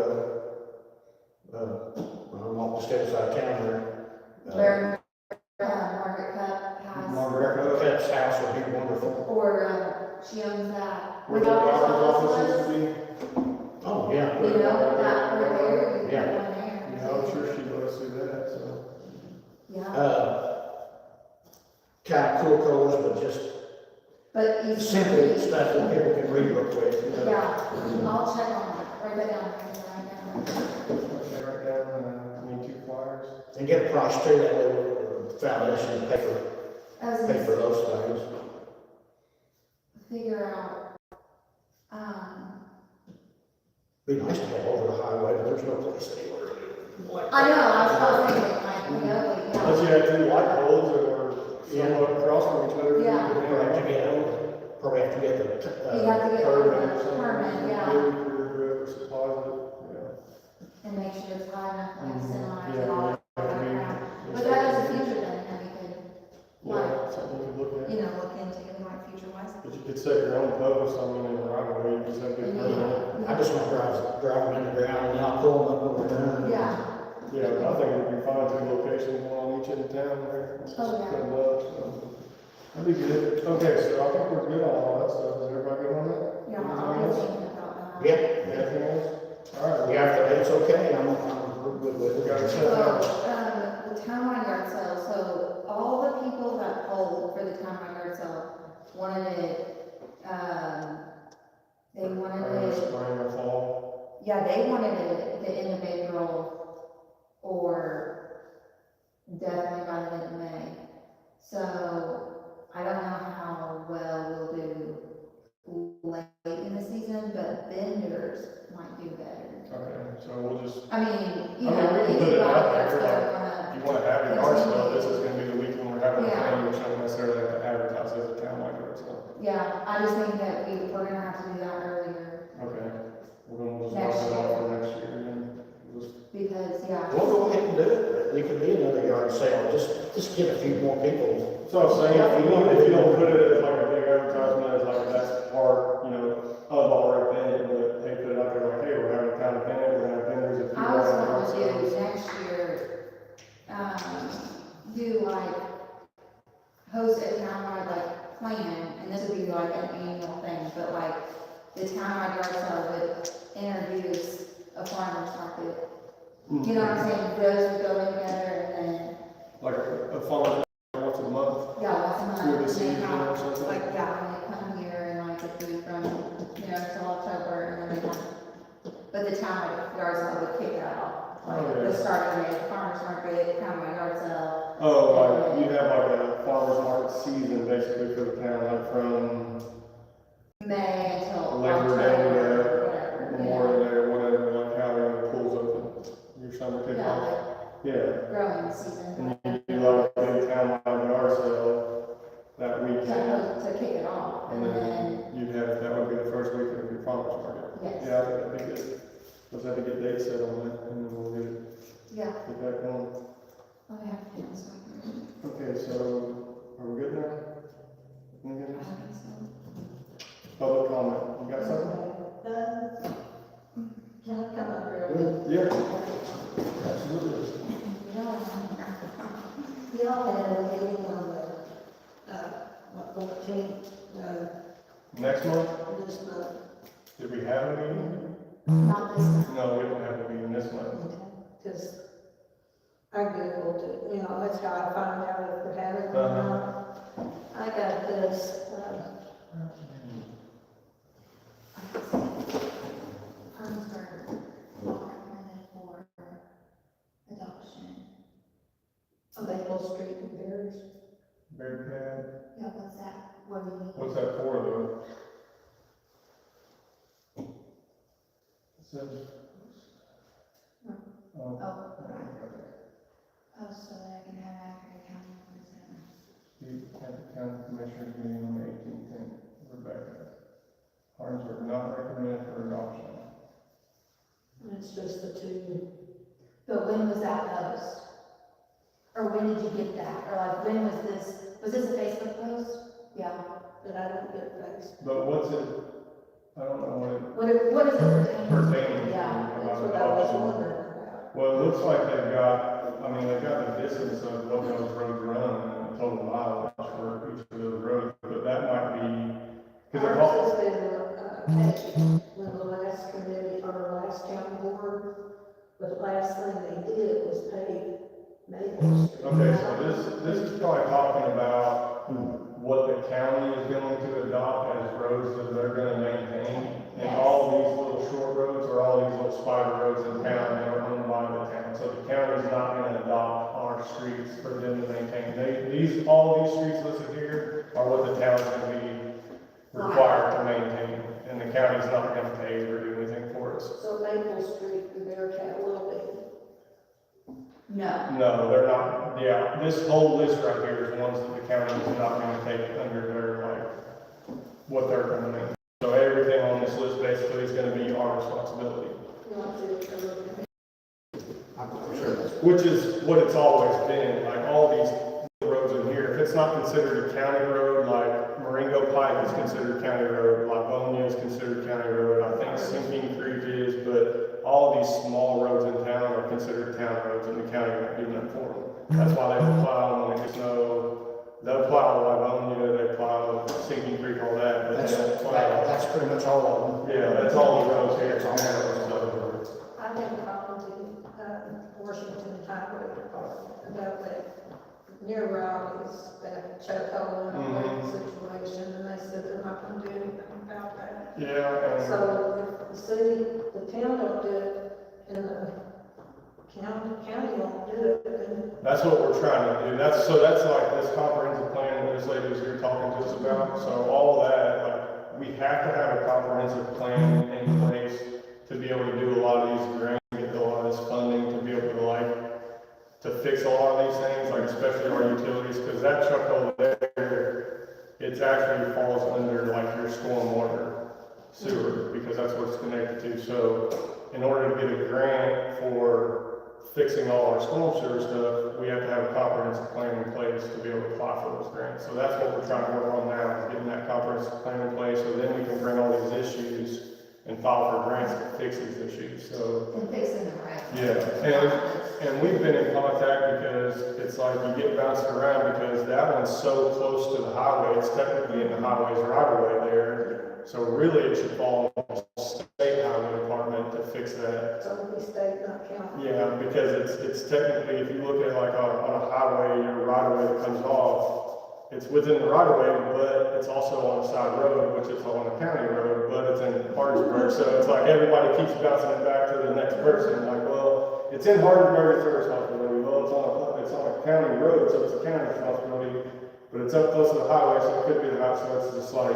well, off the steps out of town there. Where, Margaret Cup has, Margaret Cup. Pep's house would be wonderful. or, she owns that. Where the doctor's office used to be. Oh, yeah. You know, that, right there, you Yeah. got one there. Yeah, I'm sure she'd let us do that, so. Yeah, Kind of cool colors, but just but you. simple stuff that people can read real quick. You know? Yeah, I'll check on it, write that down, right now. Okay, right down, we need 2 flyers. And get a price too, that way the foundation pay I was for gonna those things. figure out, Be nice to have over the highway, but there's no place anywhere. I know, I was thinking, like, you know, like, Unless you yeah. had 2 light poles or somewhat across from each other. Yeah. Probably have to get the, You have to get Permit or the something. permit, yeah, Maybe for whoever supplies it, and make sure it's high enough, like, Mhm. semis Yeah, and all yeah, that. I mean, But that is a future thing, that we could, yeah. Yeah, something you could look at. you know, look into in like future wise. But you could set your own post, I mean, in the right of way, you just have to get permit. I just want to drive them in the ground and I'll pull them up when we're done. Yeah, Yeah, but I think it'd be fine, 2 locations, one on each end of town there. Just Oh, yeah. put 'em up, so. That'd be good. Okay, so I think we're good on all that stuff. Is everybody good on that? yeah, Anything I'll be else? thinking about that. Yep. Anything else? All right. Yeah, if it's okay, I'm good with We got it it. set So, up. the townwide yard sale, so all the people that polled for the townwide yard sale wanted it, they wanted Early it, spring or fall. yeah, they wanted it the end of April or definitely by the end of May. So, I don't know how well we'll do late in the season, but vendors might do better. Okay, so we'll just, I mean, you I mean, know, we can if put you it like out that's there, what I if wanna, you wanna have your yard sale, this is gonna be the weekend we're having a Yeah. thing, which don't necessarily have to advertise as a townwide yard sale. yeah, I just think that we're gonna have to do that earlier, Okay, we're gonna just Next mark it off year. for next year and just, because, yeah. We'll go ahead and do it. It could be another yard sale, just get a few more people. so I'm saying, if you don't put it as like a big advertisement, as like that's part, you know, of our event, but hey, put it out there like, hey, we're having a town event, we're gonna have vendors if you I was want to. wanting to do next year, do like, host a townwide like plan, and this would be like an annual thing, but like, the townwide yard sale would introduce a farmer's market. You know what I'm saying, those would go together, and then, Like a farmer's market once a month, yeah, once a month. through the and then season have, or something. Like, yeah, when they come here and like the food from, you know, till October, and then they have, but the town yard sale would kick that off. Like, Okay. the starting rate, farmer's market, town yard sale, Oh, like, you have like a farmer's market season basically for the town, like from May until Labor Day October, to whatever. Memorial Day or whatever, like how the pool's open, your summer Yeah, kickoff. like Yeah, growing season. and you do like a big townwide yard sale that weekend, To kick it off, and then you'd have, that would be the first weekend of your farmer's market. yes, Yeah, I think that'd be good. Let's have to get dates set on that, and then we'll yeah, get back on. oh, yeah, yeah, so Okay, so, are we good now? Anything I else? think so. Public comment, you got something? Can I come up here? Yeah. Absolutely. Y'all had a meeting on the, what, 14th, Next month, this month. did we have a meeting? Not this time. No, we don't have a meeting this month. Because I Googled it, you know, that's how I found out if we're having it or Uh-huh. not. I got this, Hardinsburg, recommended for adoption. Maple Street and Bears. Bearcat, Yeah, what's that? What do you mean? what's that for though? It says- Oh, Oh, oh, so that I can have accurate county representative. you have the county commissioners meeting on the 18th, Rebecca. Hardinsburg not recommended for adoption. And it's just the two. But when was that post? Or when did you get that? Or like, when was this Was this a Facebook post? Yeah. but I don't get things. But what's it, I don't know What is it? it pertains to Yeah, That's about what I was adoption. wondering about. Well, it looks like they've got, I mean, they've got the distance of what those roads run and the total mileage for each of those roads, but that might be, because they're all, Ours has been, paid when the last committee, or last county board, but the last thing they did was pay Maple Street. okay, so this is probably talking about what the county is going to adopt as roads that they're gonna maintain. And all these little short roads or all these little spider roads in town, they are owned by the town. So the county's not gonna adopt our streets for them to maintain. All these streets listed here are what the town's gonna be required to maintain. And the county's not gonna pay or do anything for us. So Maple Street, the Bearcat will be. No. No, they're not, yeah, this whole list right here is ones that the county is not gonna take under their, like, what they're gonna maintain. So everything on this list basically is gonna be our responsibility, I'm sure that's. which is what it's always been, like all these roads in here. If it's not considered a county road, like Marengo Pike is considered county road, Livonia is considered county road, I think Sinking Creek is, but all these small roads in town are considered town roads and the county won't do nothing for them. That's why they plow them when it gets snow. They'll plow Livonia, they plow Sinking Creek, all that, but they don't plow. That's pretty much all of them. Yeah, that's all the roads here. It's all the roads. I have talked to, Washington Highway Department about that near Raleigh's, that choke hole and all that situation, and they said they're not gonna do anything about that. Yeah, and So if the city, the town don't do it, and the county won't do it, then that's what we're trying to do. That's like this comprehensive plan that this lady was here talking to us about. So all that, like, we have to have a comprehensive plan in place to be able to do a lot of these grants, get a lot of this funding, to be able to to fix a lot of these things, like especially our utilities, because that chuck hole there, it actually falls under like your stormwater sewer, because that's what it's connected to. So in order to get a grant for fixing all our storm sewer stuff, we have to have a comprehensive plan in place to be able to apply for those grants. So that's what we're trying to work on now, is getting that comprehensive plan in place, so then we can bring all these issues and file for grants to fix these issues, so. And fixing the right. Yeah, and we've been in contact because it's like you get bounced around because that one's so close to the highway, it's technically in the highways right away there. So really it should fall on the state highway department to fix that. it's only state, not county. Yeah, because it's technically, if you look at like on a highway, your right of way that comes off, it's within the right of way, but it's also on a side road, which is on a county road, but it's in Hardinsburg. So it's like everybody keeps bouncing it back to the next person, like, well, it's in Hardinsburg, it's their responsibility. Well, it's on a county road, so it's a county responsibility, but it's up close to the highway, so it could be the house. So it's just like,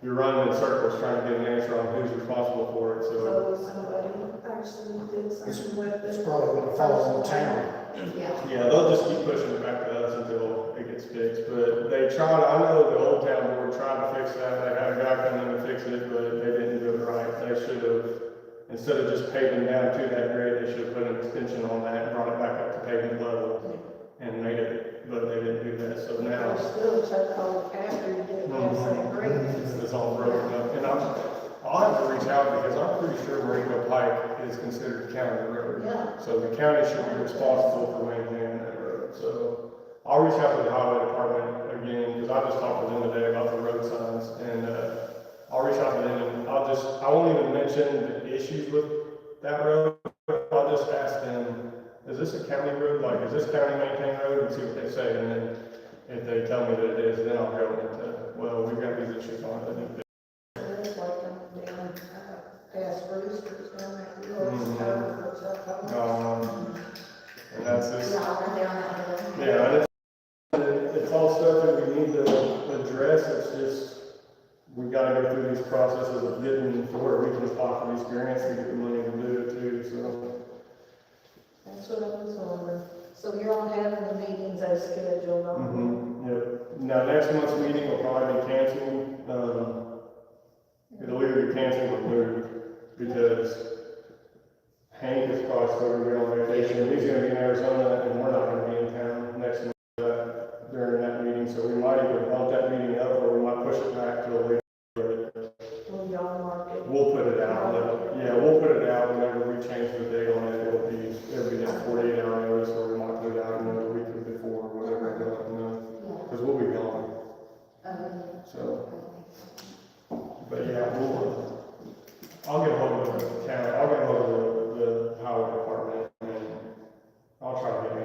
you're running in circles trying to get an answer on who's responsible for it, so. So somebody actually did something with it. It's probably gonna fall on the town. Yeah. Yeah, they'll just keep pushing it back to us until it gets fixed, but they tried, I know the old town board tried to fix that, they had a guy come in to fix it, but they didn't do it right. They should have, instead of just paving down to that grade, they should have put an extension on that and brought it back up to pavement level and made it, but they didn't do that, so now There's still a choke hole after you get past that grade. it's all broken up. And I'll have to reach out because I'm pretty sure Marengo Pike is considered a county road. Yeah. So the county should be responsible for maintaining that road. So I'll reach out to the highway department again, because I just talked to them today about the road signs, and I'll reach out to them, and I won't even mention the issues with that road. I'll just ask them, is this a county road? Like, is this county maintained road? And see what they say, and then if they tell me that it is, then I'll go into, well, we've got these issues on it. I think There's like down, past Roosters, down that road, covered with choke hole. and that's just, Yeah, I'll run down that road. yeah, and it's all stuff that we need to address. It's just, we gotta go through these processes of getting to where we can apply for these grants and get the money to do it too, so. That's what I was wondering. So you're all having the meetings as scheduled, Yep. Now, next month's meeting will probably be canceled. It'll either be canceled or moved, because Hank is probably still gonna be on vacation. He's gonna be in Arizona, and we're not gonna be in town next month during that meeting, so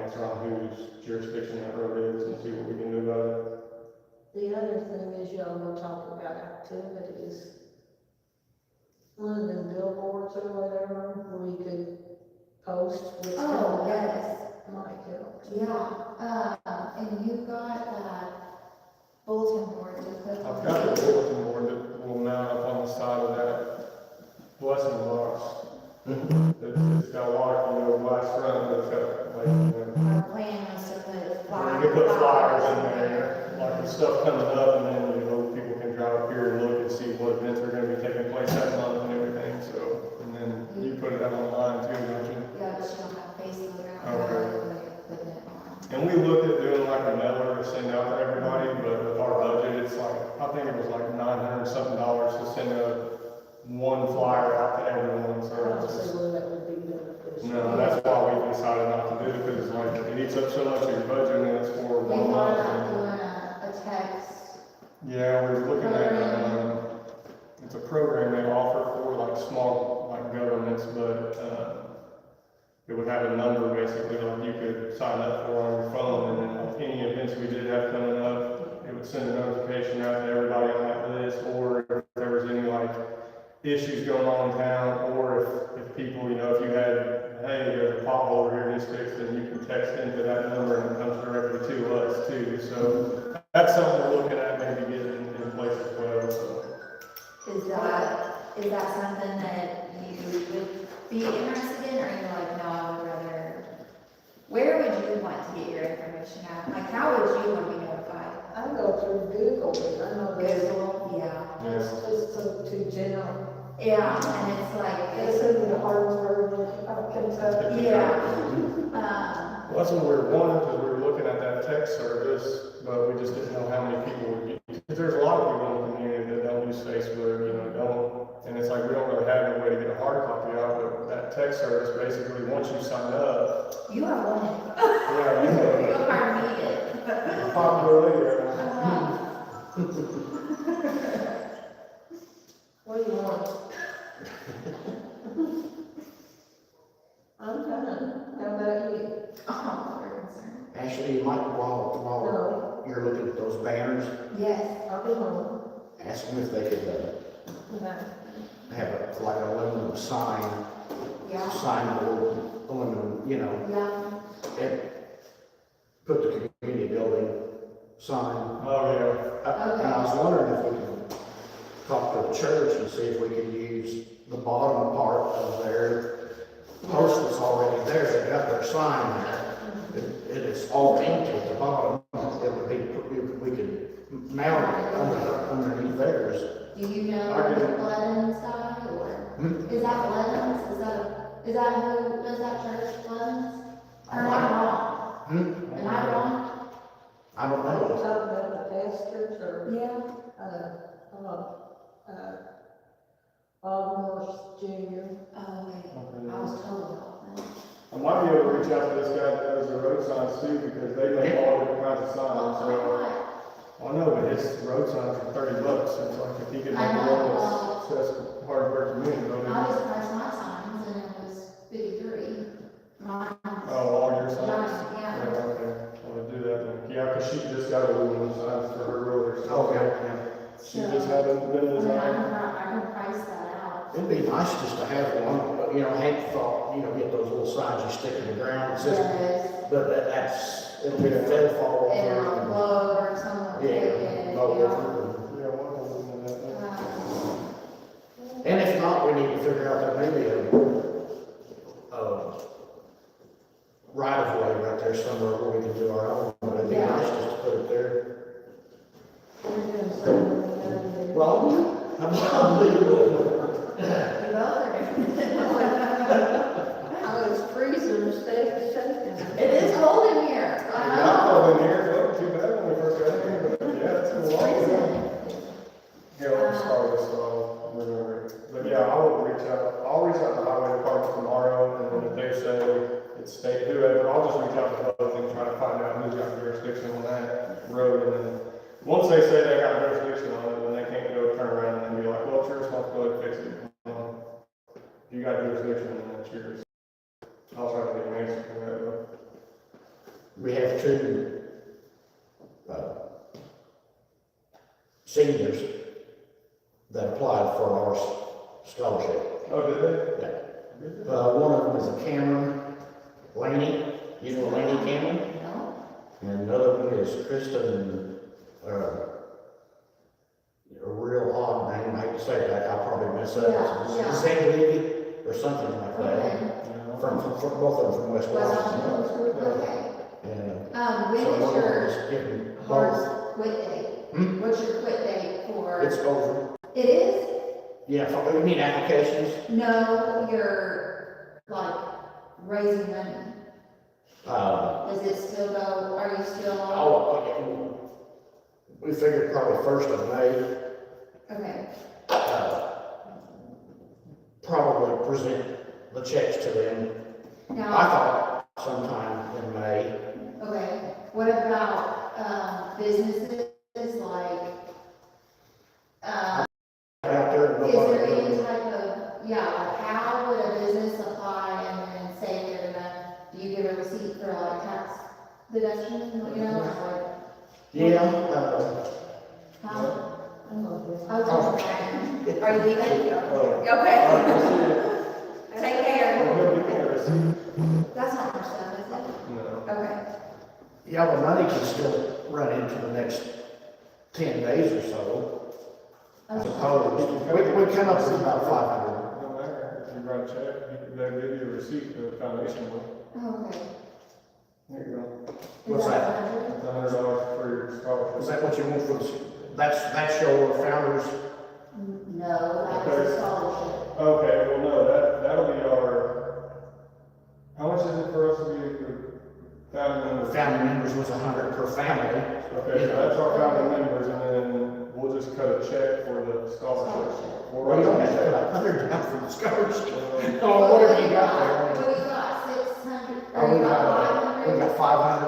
answer on whose jurisdiction that road is and see what we can do about it. The other thing is y'all were talking about activities. One of them billboards or whatever, where you could post what's Oh, going on. yes, Might help. yeah, and you got that bulletin board to put I've on. got the bulletin board that will mount up on the side of that blessing box. It's got a lot, glass front, but it's got like, Our plan was to put you can put flyers in there, like the stuff coming up, and then, people can drive up here and look and see what events are gonna be taking place that month and everything, so, and then you put it out online too, don't you? Yeah, but you don't have Facebook out Okay. there, putting it on. And we looked at doing like a mailer to send out to everybody, but with our budget, it's like, I think it was like $900 something to send one flyer out to everyone, I so don't it's just. see where that would be beneficial. No, that's why we decided not to do it, because it's like, it eats up so much of your budget, and it's for We one thought month. about doing a text. Yeah, we were looking at, it's a program they offer for like small, like governments, but, it would have a number basically, like you could sign up for on your phone, and then any events we did have coming up, it would send a notification out to everybody on that list, or if there was any like issues going on in town, or if people, if you had, hey, there's a pothole over here, needs fixed, then you can text into that number and it comes directly to us too, so that's something we're looking at maybe getting in place as well, so. Is that something that you would be interested in, or are you like, no, I would rather, where would you want to get your information at? Like, how would you want to be notified? I go through Google, but I know that's, Google, yeah. that's just so too general. Yeah, and it's like, It's in the Hardinsburg, Kentucky. yeah. Well, that's what we were wanting, because we were looking at that text service, but we just didn't know how many people would get. Because there's a lot of people in the community that don't use Facebook, and it's like, we don't really have no way to get a hard copy out, but that text service, basically, once you sign up, You are one. yeah, You are needed. popular, What do you want? I'm done. How about you? Oh, we're concerned. Actually, you might, while No, you're looking at those banners, Yes. I'll be home. ask them if they could, No. have like an aluminum sign board, aluminum, Yeah. and put the community building sign. Oh, And I was wondering if we could talk to the church and see if we could use the bottom part of their post that's already there. They got their sign there. It's all empty at the bottom. It would be, we could mount it underneath theirs. Do you know I the can- Blevins side, or is that Blevins? Is that who does that church, Blevins? Or am I wrong? Am I wrong? I don't I was know. talking about the pastors or, Yeah. Bob Morse Jr. Oh, wait, I was totally off then. I might be able to reach out to this guy that does the road signs too, because they make all different kinds of signs, so. Oh, I know, but his road signs are $30, so it's like, if he could make I one know. that says Hardinsburg Community I Building. was pressed my signs and it was 53. Mine. Oh, all your signs? Yeah. Okay, I'll do that then. Yeah, because she just got aluminum signs for her road, so. She just haven't been I mean, designed. I can price that out. It'd be nice just to have one, but Hank thought, get those little signs you stick in the ground. It says, Yes. but it'll be a fed fall And over. a glove or someone will take it, Blow yeah. over. Yeah, one of them, that. And if not, we need to figure out that maybe a right of way right there somewhere where we can do our own, but it'd be Yeah. nice just to put it there. We're doing something like that. Well, unbelievable. I was freezing, shaking. It is cold in here. I Yeah, I know. thought in here, it wasn't too bad when we first got in here, but yeah, it's been a while. Here, I'll start this, so I'll remember. But yeah, I'll reach out to the highway department tomorrow, and then if they say it's state, whoever, I'll just reach out to both and try to find out who's got jurisdiction on that road, and then once they say they got jurisdiction on it, then they can't go turn around and be like, well, it's your responsibility to fix it. If you got jurisdiction, then it's yours. I'll try to get an answer for that, though. we have two, seniors that applied for our scholarship. Oh, did they? Yeah. One of them is a Cameron Laney, you know Laney Cameron? No? And another one is Kristen, a real odd name, I hate to say that, I'll probably mess up. Yeah. Zangley or something like that. Okay. From both of them from West Washington. Okay. And, When so is one of them your is getting hard both. quit date? Hmm? What's your quit date for? It's over. It is? Yeah, you mean applications? No, you're like raising money. Does it still go, are you still on? Oh, okay. We figured probably 1st of May, Okay, probably present the checks to them. I now, thought sometime in May. okay, what about, businesses like, Out there, is nobody there any knows. type of, yeah, like how would a business apply and then say they're gonna, do you give a receipt for like tax deduction, you know, like? Yeah, How? Oh, okay. Are you leaving? Oh. Okay. Take care. Well, maybe a receipt. That's not our stuff, is it? No. Okay. yeah, the money can still run into the next 10 days or so. I suppose. We come up with about 500. No matter, if you write a check, they'll give you a receipt for the foundation one. Okay. There you go. What's that? It's $100 for your scholarship. Is that what you want for the, that's your founders? No, that's a scholarship. Okay, well, no, that'll be our, how much is it for us to be for family members? Family members was 100 per family. Okay, so that's our family members, and then we'll just cut a check for the scholarship. Well, you don't have to put 100 down for the scholarship. Oh, whatever you got there. What do you got, 600, Oh, or we you got got 500?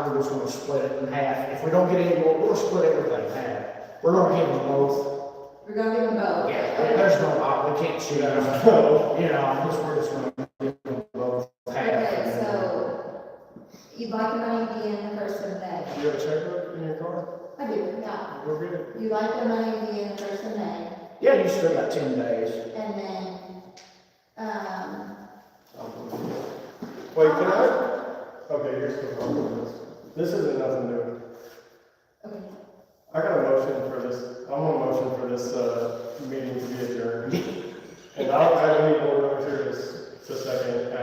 500, we're just gonna split it in half. If we don't get any more, we'll split everything in half. We're gonna give them both. We're gonna give them both? Yeah, there's no, we can't shoot them. You know, we're just gonna give them both half. Okay, so you'd like the money to be in the first of May? You have a checkbook in your car? I do, yeah. Go get it. You like the money to be in the first of May, Yeah, you still got 10 days. and then, Wait, can I? Okay, here's the problem. This isn't nothing new. okay. I got a motion for this, I want a motion for this, meeting to be adjourned. And I don't need board members here to second, I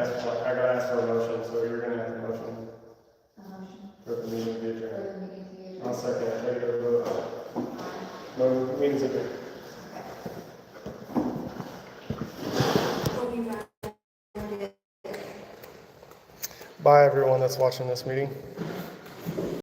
gotta ask for a motion, so you're gonna have a motion for the meeting to be For adjourned. the meeting to be adjourned. I'll second it, take it a vote. No, meeting's adjourned. Bye, everyone that's watching this meeting.